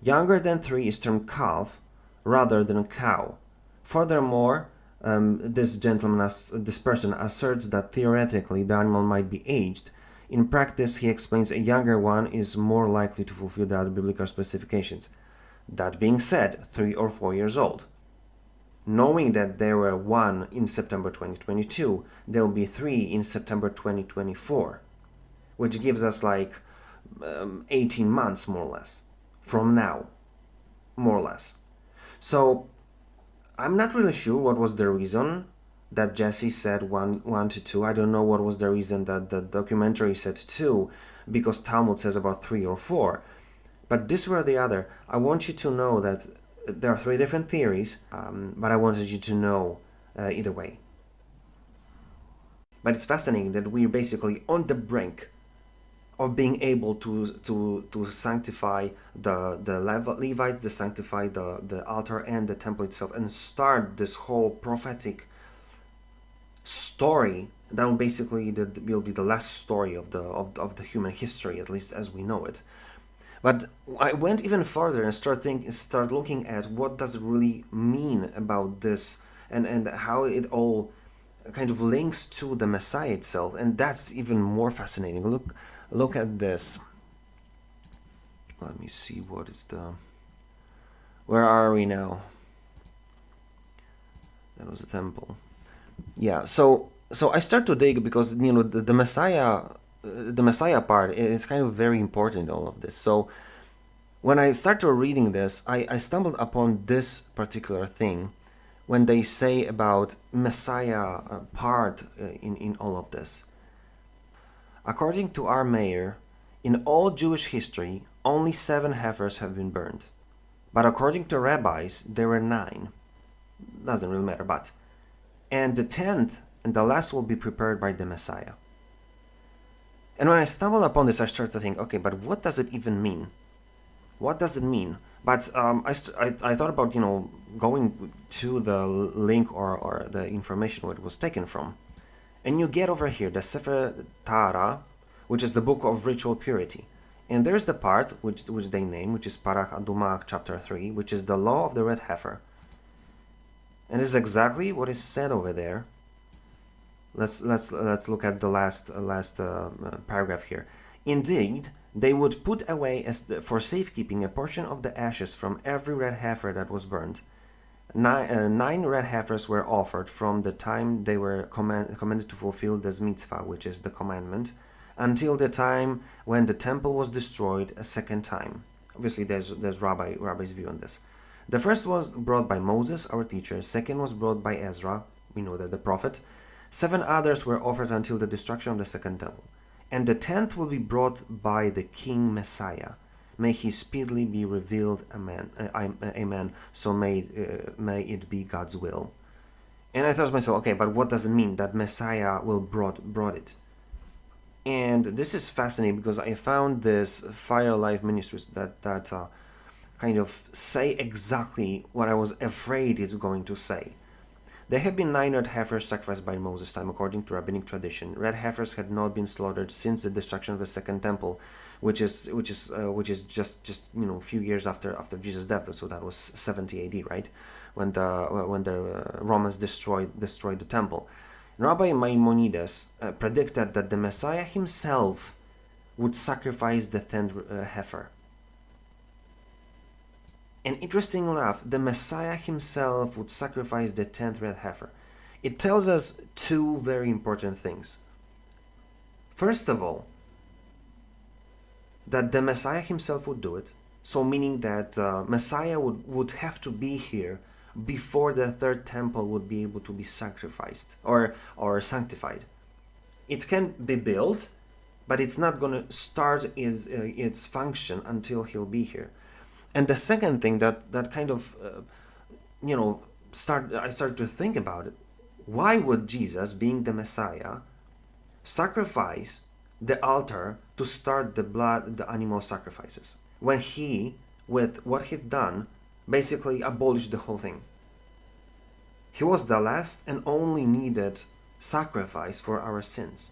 Younger than 3 is termed calf rather than cow. Furthermore, this person asserts that theoretically the animal might be aged. In practice, he explains a younger one is more likely to fulfill the other biblical specifications. That being said, 3 or 4 years old. Knowing that there were 1 in September 2022, there will be 3 in September 2024, which gives us like 18 months more or less from now, more or less. So I'm not really sure what was the reason that Jessie said 1 to 2. I don't know what was the reason that the documentary said 2, because Talmud says about 3 or 4. But this way or the other, I want you to know that there are 3 different theories, but I wanted you to know either way. But it's fascinating that we're basically on the brink of being able to sanctify the Levites, to sanctify the altar and the temple itself, and start this whole prophetic story that will basically will be the last story of the human history, at least as we know it. But I went even further and start looking at what does it really mean about this, and how it all kind of links to the Messiah itself, and that's even more fascinating. Look at this. Let me see, where are we now? That was the temple. Yeah, so I start to dig because the Messiah part is kind of very important in all of this. So when I started reading this, I stumbled upon this particular thing when they say about Messiah part in all of this. According to our mayor, in all Jewish history, only 7 heifers have been burned. But according to rabbis, there were 9. Doesn't really matter, but. And the 10th and the last will be prepared by the Messiah. And when I stumbled upon this, I started to think, okay, but what does it even mean? What does it mean? But I thought about, going to the link or the information where it was taken from. And you get over here, the Sefer Tara, which is the book of ritual purity. And there's the part which they name, which is Parach Adumah chapter 3, which is the law of the red heifer. And this is exactly what is said over there. Let's look at the last paragraph here. Indeed, they would put away for safekeeping a portion of the ashes from every red heifer that was burned. 9 red heifers were offered from the time they were commanded to fulfill this mitzvah, which is the commandment, until the time when the temple was destroyed a second time. Obviously, there's Rabbi's view on this. The first was brought by Moses, our teacher. Second was brought by Ezra, we know that the prophet. 7 others were offered until the destruction of the second temple. And the 10th will be brought by the King Messiah. May he speedily be revealed, amen. Amen. So may it be God's will. And I thought to myself, okay, but what does it mean that Messiah will brought it? And this is fascinating because I found this Fire Life Ministries that kind of say exactly what I was afraid it's going to say. There have been 9 red heifers sacrificed by Moses' time, according to rabbinic tradition. Red heifers had not been slaughtered since the destruction of the second temple, which is just a few years after Jesus' death. So that was 70 AD, right, when the Romans destroyed the temple. Rabbi Maimonides predicted that the Messiah himself would sacrifice the 10th heifer. And interesting enough, the Messiah himself would sacrifice the 10th red heifer. It tells us 2 very important things. First of all, that the Messiah himself would do it, so meaning that Messiah would have to be here before the 3rd temple would be able to be sacrificed or sanctified. It can be built, but it's not going to start its function until he'll be here. And the second thing that kind of, I started to think about it. Why would Jesus, being the Messiah, sacrifice the altar to start the animal sacrifices, when he, with what he'd done, basically abolished the whole thing? He was the last and only needed sacrifice for our sins.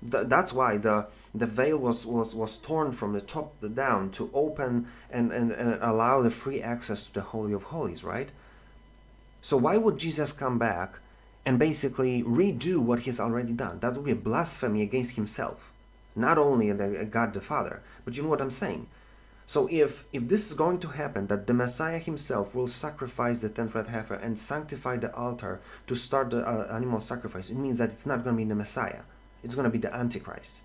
That's why the veil was torn from the top down to open and allow the free access to the Holy of Holies, right? So why would Jesus come back and basically redo what he's already done? That would be a blasphemy against himself, not only God the Father, but you know what I'm saying. So if this is going to happen, that the Messiah himself will sacrifice the 10th red heifer and sanctify the altar to start the animal sacrifice, it means that it's not going to be the Messiah. It's going to be the Antichrist.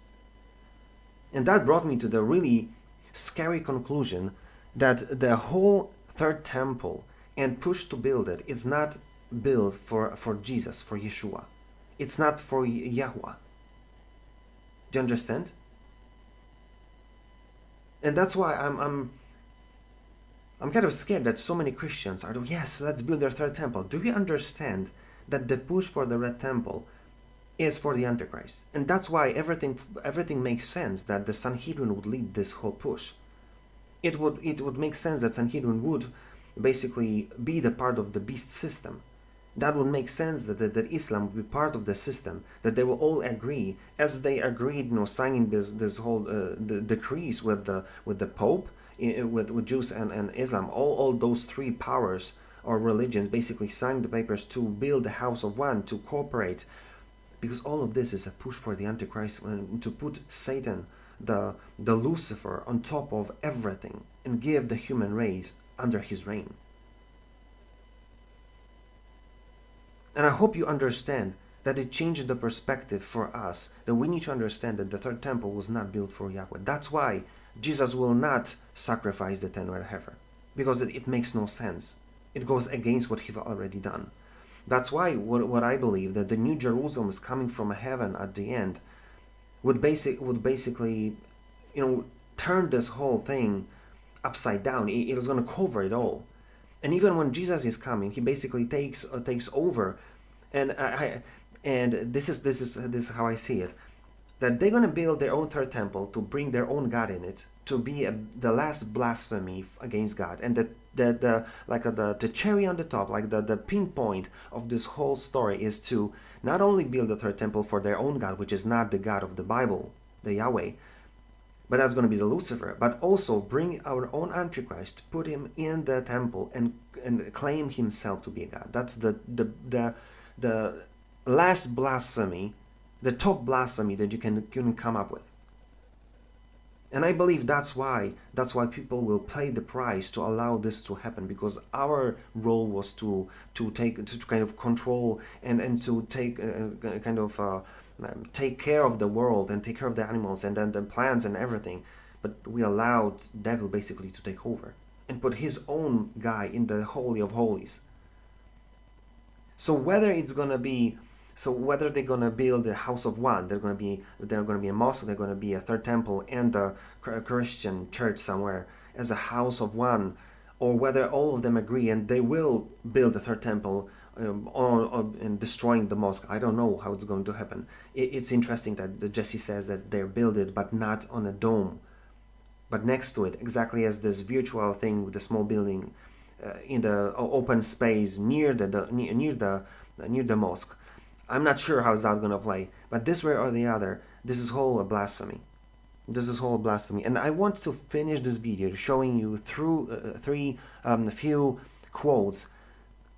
And that brought me to the really scary conclusion that the whole 3rd temple and push to build it is not built for Jesus, for Yeshua. It's not for Yahuwah. Do you understand? And that's why I'm kind of scared that so many Christians are, yes, let's build their 3rd temple. Do you understand that the push for the red temple is for the Antichrist? And that's why everything makes sense that the Sanhedrin would lead this whole push. It would make sense that Sanhedrin would basically be the part of the beast system. That would make sense that Islam would be part of the system, that they will all agree, as they agreed, signing this whole the decrees with the Pope, with Jews and Islam. All those 3 powers or religions basically signed the papers to build the house of one, to cooperate. Because all of this is a push for the Antichrist, to put Satan, the Lucifer, on top of everything and give the human race under his reign. And I hope you understand that it changes the perspective for us, that we need to understand that the third temple was not built for Yahweh. That's why Jesus will not sacrifice the 10 red heifer, because it makes no sense. It goes against what he's already done. That's why what I believe, that the New Jerusalem is coming from heaven at the end, would basically, turn this whole thing upside down. It was going to cover it all. And even when Jesus is coming, he basically takes over. And this is how I see it, that they're going to build their own third temple to bring their own God in it, to be the last blasphemy against God. And the cherry on the top, like the pinpoint of this whole story, is to not only build the third temple for their own God, which is not the God of the Bible, the Yahweh, but that's going to be the Lucifer, but also bring our own Antichrist, put him in the temple and claim himself to be a God. That's the last blasphemy, the top blasphemy that you can come up with. And I believe that's why people will pay the price to allow this to happen, because our role was to kind of control and to take take care of the world and take care of the animals and the plants and everything. But we allowed the devil basically to take over and put his own guy in the Holy of Holies. So whether they're gonna build a house of one, they're gonna be a mosque, they're gonna be a third temple and a Christian church somewhere as a house of one, or whether all of them agree and they will build a third temple on destroying the mosque. I don't know how it's going to happen. It's interesting that Jessie says that they're build it, but not on a dome, but next to it, exactly as this virtual thing with the small building in the open space near the mosque. I'm not sure how that going to play, but this way or the other, this is whole a blasphemy. This is whole blasphemy. And I want to finish this video showing you through few quotes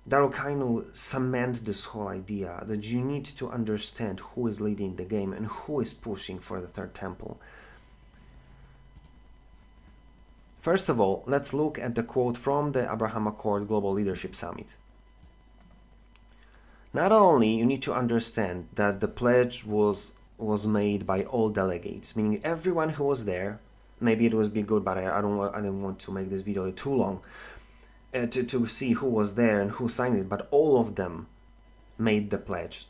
that will kind of cement this whole idea that you need to understand who is leading the game and who is pushing for the third temple. First of all, let's look at the quote from the Abraham Accord Global Leadership Summit. Not only you need to understand that the pledge was made by all delegates, meaning everyone who was there. Maybe it would be good, but I didn't want to make this video too long to see who was there and who signed it. But all of them made the pledge.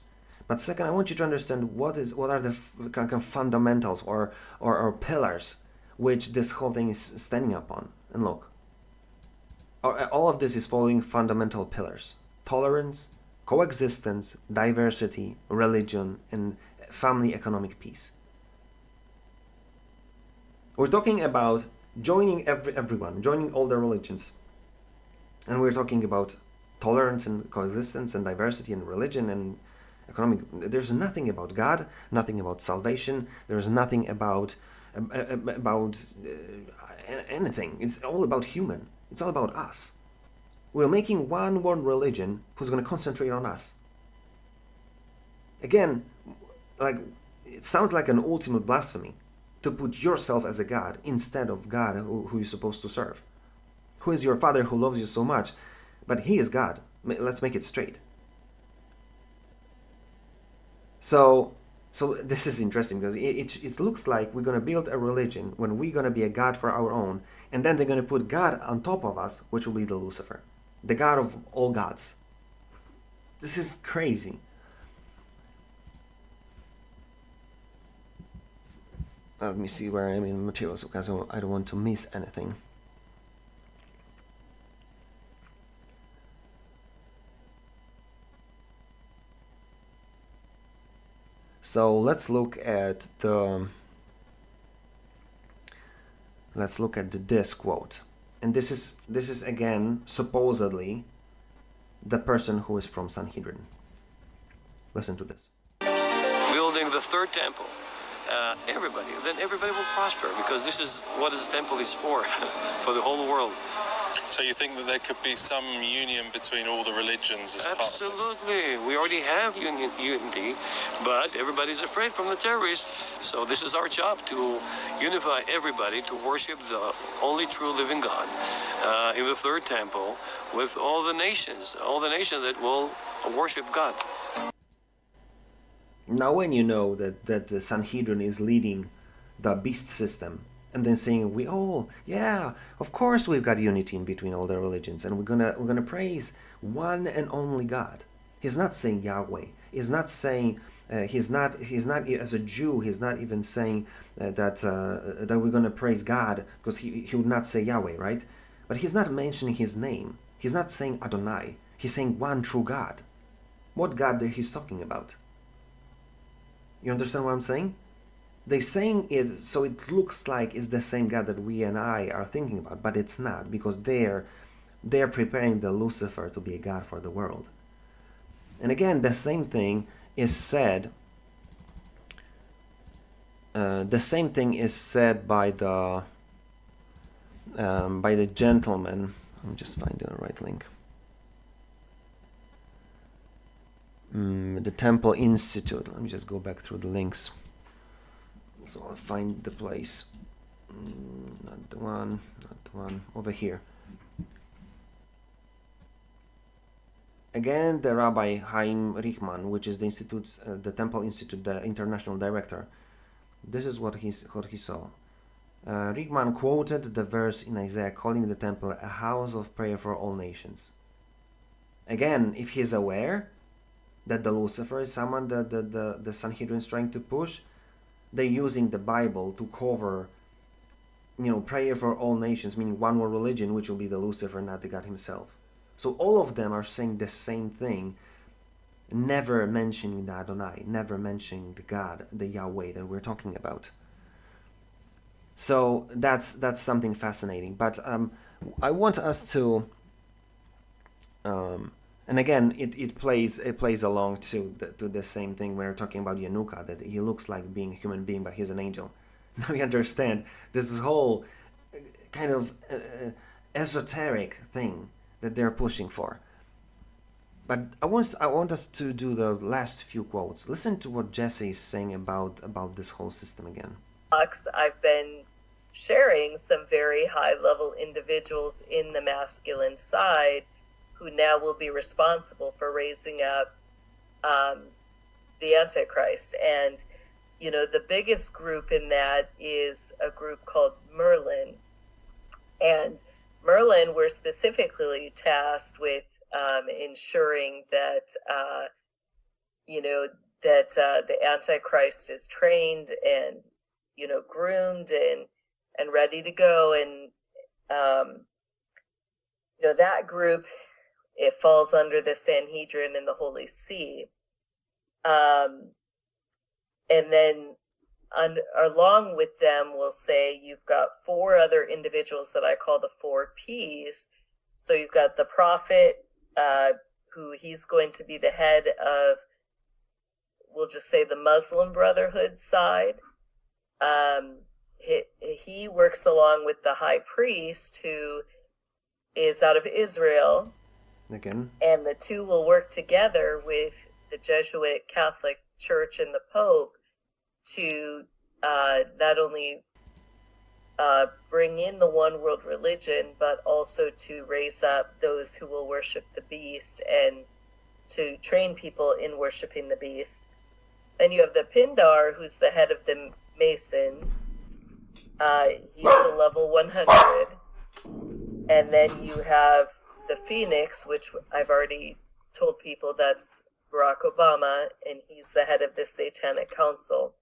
But second, I want you to understand what are the kind of fundamentals or pillars which this whole thing is standing upon. And look, all of this is following fundamental pillars: tolerance, coexistence, diversity, religion, and family economic peace. We're talking about joining everyone, joining all the religions. And we're talking about tolerance and coexistence and diversity and religion and economic. There's nothing about God, nothing about salvation. There's nothing about anything. It's all about human. It's all about us. We're making one world religion who's going to concentrate on us. Again, like, it sounds like an ultimate blasphemy to put yourself as a God instead of God who you're supposed to serve. Who is your Father who loves you so much? But He is God. Let's make it straight. So this is interesting, because it looks like we're going to build a religion when we're going to be a God for our own, and then they're going to put God on top of us, which will be the Lucifer, the God of all gods. This is crazy. Let me see where I'm in materials, because I don't want to miss anything. So let's look at this quote, and this is again supposedly the person who is from Sanhedrin. Listen to this. Building the third temple. Everybody will prosper, because this is what this temple is for the whole world. So you think that there could be some union between all the religions as part of this? Absolutely. We already have unity, but everybody's afraid from the terrorists. So this is our job, to unify everybody to worship the only true living God in the third temple with all the nations that will worship God. Now when you know that the Sanhedrin is leading the beast system, and then saying of course we've got unity in between all the religions, and we're gonna praise one and only God. He's not saying Yahweh. He's not saying he's not as a Jew. He's not even saying that we're gonna praise God, because he would not say Yahweh, right? But he's not mentioning his name. He's not saying Adonai. He's saying one true God. What God that he's talking about? You understand what I'm saying? They're saying it so it looks like it's the same God that we and I are thinking about, but it's not, because they're preparing the Lucifer to be a God for the world. And again, the same thing is said. The same thing is said by the gentleman. I'm just finding the right link. The Temple Institute. Let me just go back through the links, so I'll find the place. Not the one. Over here. Again, the Rabbi Chaim Richman, which is the Temple Institute, the international director. This is what he saw. Richman quoted the verse in Isaiah calling the temple a house of prayer for all nations. Again, if he's aware that the Lucifer is someone that the Sanhedrin is trying to push, they're using the Bible to cover, prayer for all nations, meaning one world religion, which will be the Lucifer, not the God himself. So all of them are saying the same thing, never mentioning the Adonai, never mentioning the God, the Yahweh that we're talking about. So that's something fascinating. But I want us to, and again, it plays along to the same thing. We're talking about Yanuka, that he looks like being a human being, but he's an angel. Now we understand this whole kind of esoteric thing that they're pushing for. But I want us to do the last few quotes. Listen to what Jessie is saying about this whole system again. I've been sharing some very high-level individuals in the masculine side who now will be responsible for raising up the Antichrist. And, the biggest group in that is a group called Merlin. And Merlin were specifically tasked with ensuring that, the Antichrist is trained and, groomed and ready to go. And, that group, it falls under the Sanhedrin and the Holy See. And then along with them, we'll say you've got four other individuals that I call the 4 Ps. So you've got the prophet, who he's going to be the head of, we'll just say the Muslim Brotherhood side. He works along with the high priest, who is out of Israel. Again. And the two will work together with the Jesuit Catholic Church and the Pope to not only bring in the one world religion, but also to raise up those who will worship the beast and to train people in worshiping the beast. Then you have the Pindar, who's the head of the Masons. He's a level 100. And then you have the Phoenix, which I've already told people that's Barack Obama, and he's the head of the Satanic Council.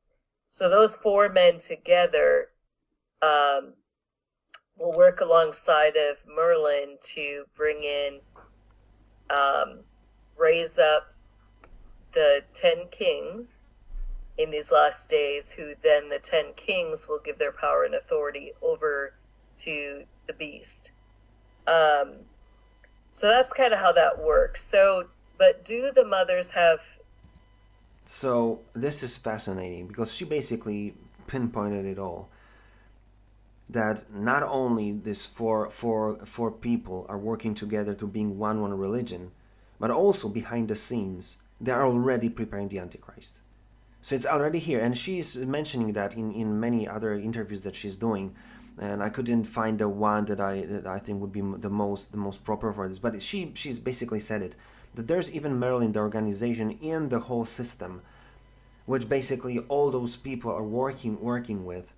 So those 4 men together will work alongside of Merlin to bring in, raise up the 10 kings in these last days, who then the 10 kings will give their power and authority over to the beast. So that's kind of how that works. So, but do the mothers have... So this is fascinating, because she basically pinpointed it all. That not only these four people are working together to being one religion, but also behind the scenes, they are already preparing the Antichrist. So it's already here, and she's mentioning that in many other interviews that she's doing, and I couldn't find the one that I think would be the most proper for this. But she's basically said it, that there's even Maryland, the organization in the whole system, which basically all those people are working with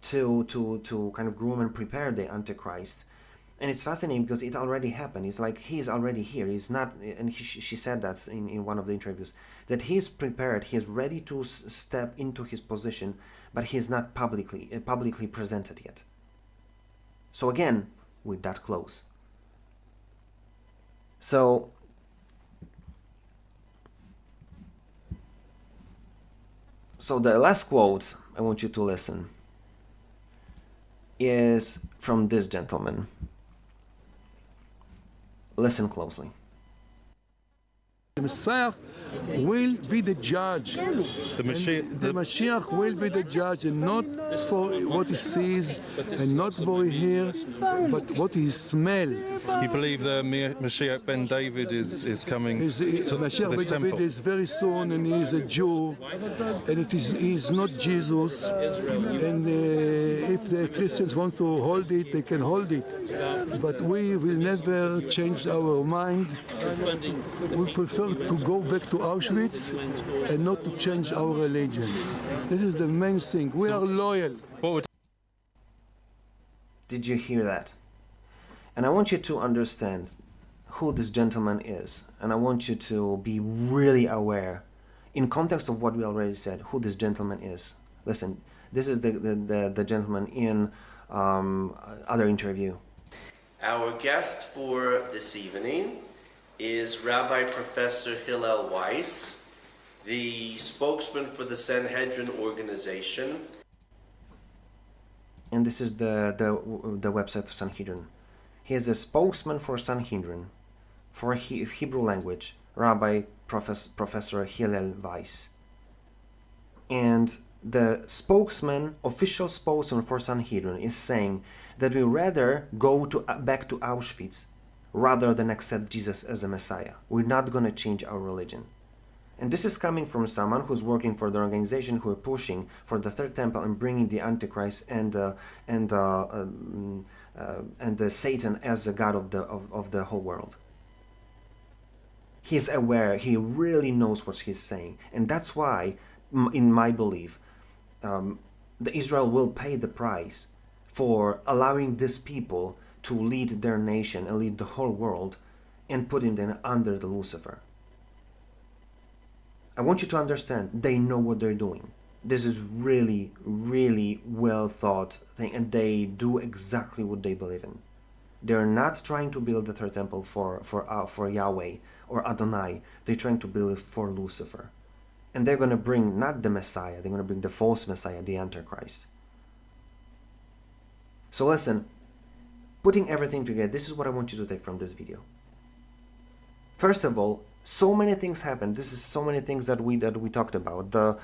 to kind of groom and prepare the Antichrist. And it's fascinating because it already happened. It's like he's already here. He's not, and she said that in one of the interviews, that he's prepared, he's ready to step into his position, but he's not publicly presented yet. So again, we're that close. So the last quote I want you to listen is from this gentleman. Listen closely. The Messiah will be the judge. The Mashiach will be the judge, and not for what he sees, and not for what he hears, but what he smells. You believe the Mashiach ben David is coming to Mashiach this ben temple? David is very soon, and he is a Jew, and he is not Jesus. And if the Christians want to hold it, they can hold it. But we will never change our mind. We prefer to go back to Auschwitz and not to change our religion. This is the main thing. We are loyal. Did you hear that? And I want you to understand who this gentleman is. And I want you to be really aware, in context of what we already said, who this gentleman is. Listen, this is the gentleman in other interview. Our guest for this evening is Rabbi Professor Hillel Weiss, the spokesman for the Sanhedrin organization. And this is the website of Sanhedrin. He is a spokesman for Sanhedrin, for Hebrew language, Rabbi Professor Hillel Weiss. And the spokesman, official spokesman for Sanhedrin, is saying that we rather go back to Auschwitz rather than accept Jesus as a Messiah. We're not going to change our religion. And this is coming from someone who's working for the organization who are pushing for the third temple and bringing the Antichrist and the Satan as the god of the whole world. He's aware. He really knows what he's saying, and that's why, in my belief, the Israel will pay the price for allowing these people to lead their nation and lead the whole world and putting them under the Lucifer. I want you to understand, they know what they're doing. This is really, really well thought thing, and they do exactly what they believe in. They're not trying to build the third temple for Yahweh or Adonai. They're trying to build it for Lucifer. And they're going to bring not the Messiah, they're going to bring the false Messiah, the Antichrist. So listen, putting everything together, this is what I want you to take from this video. First of all, so many things happened. This is so many things that we talked about. From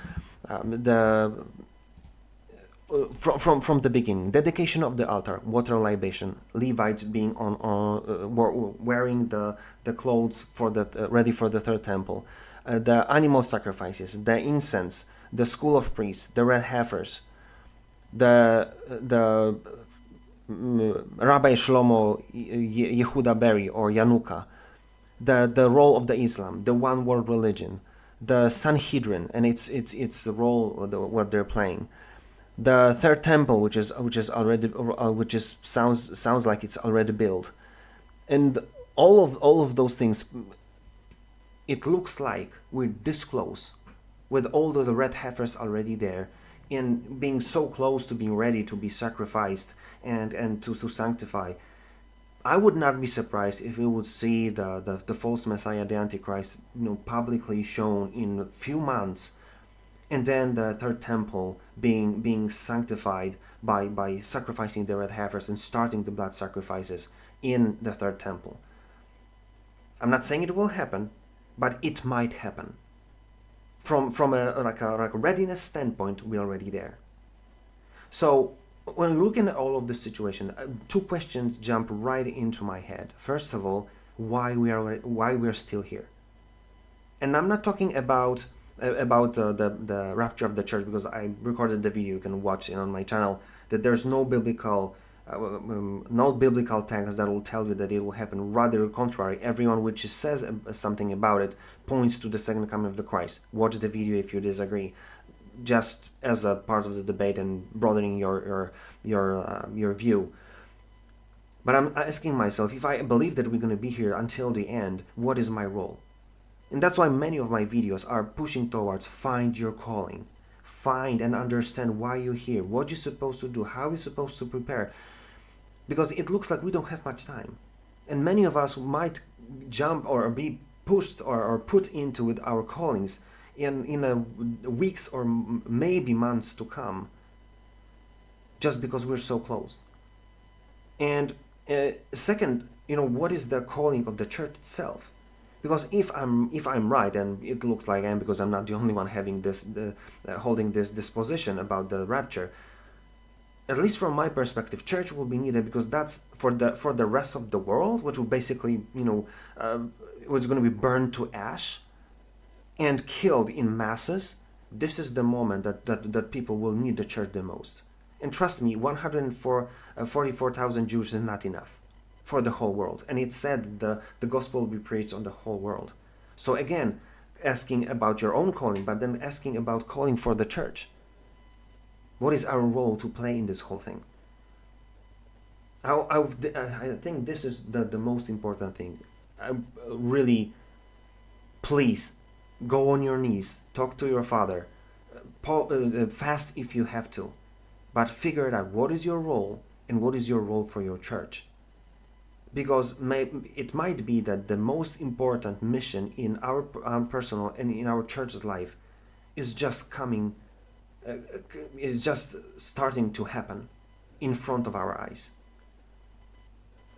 the beginning, dedication of the altar, water libation, Levites being wearing the clothes for ready for the third temple, the animal sacrifices, the incense, the school of priests, the red heifers, the Rabbi Shlomo Yehuda Berry or Yanuka, the role of the Islam, the one world religion, the Sanhedrin and its role, what they're playing, the third temple, which sounds like it's already built, and all of those things. It looks like we're this close, with all the red heifers already there, and being so close to being ready to be sacrificed and to sanctify. I would not be surprised if we would see the false Messiah, the Antichrist, publicly shown in a few months, and then the third temple being sanctified by sacrificing the red heifers and starting the blood sacrifices in the third temple. I'm not saying it will happen, but it might happen. From a readiness standpoint, we're already there. So when we're looking at all of this situation, two questions jump right into my head. First of all, why we're still here. And I'm not talking about the rapture of the church, because I recorded the video, you can watch it on my channel, that there's no biblical no biblical text that will tell you that it will happen. Rather, the contrary, everyone which says something about it points to the second coming of the Christ. Watch the video if you disagree, just as a part of the debate and broadening your view. But I'm asking myself, if I believe that we're going to be here until the end, what is my role? And that's why many of my videos are pushing towards find your calling. Find and understand why you're here, what you're supposed to do, how you're supposed to prepare. Because it looks like we don't have much time. And many of us might jump or be pushed or put into our callings in weeks or maybe months to come, just because we're so close. And second, what is the calling of the church itself? Because if I'm right, and it looks like I am, because I'm not the only one having holding this position about the rapture, at least from my perspective, church will be needed, because that's for the rest of the world, which will basically was going to be burned to ash and killed in masses. This is the moment that people will need the church the most. And trust me, 144,000 Jews is not enough for the whole world. And it said the gospel will be preached on the whole world. So again, asking about your own calling, but then asking about calling for the church. What is our role to play in this whole thing? I think this is the most important thing. Really, please, go on your knees, talk to your father, fast if you have to, but figure it out. What is your role, and what is your role for your church? Because it might be that the most important mission in our personal and in our church's life is just starting to happen in front of our eyes.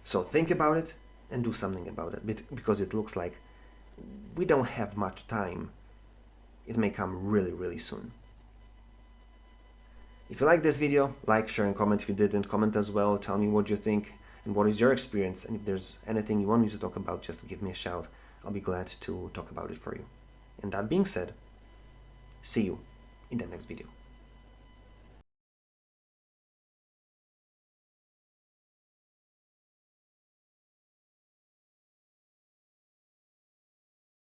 So think about it and do something about it, because it looks like we don't have much time. It may come really, really soon. If you like this video, like, share, and comment. If you didn't, comment as well. Tell me what you think and what is your experience. And if there's anything you want me to talk about, just give me a shout. I'll be glad to talk about it for you. And that being said, see you in the next video.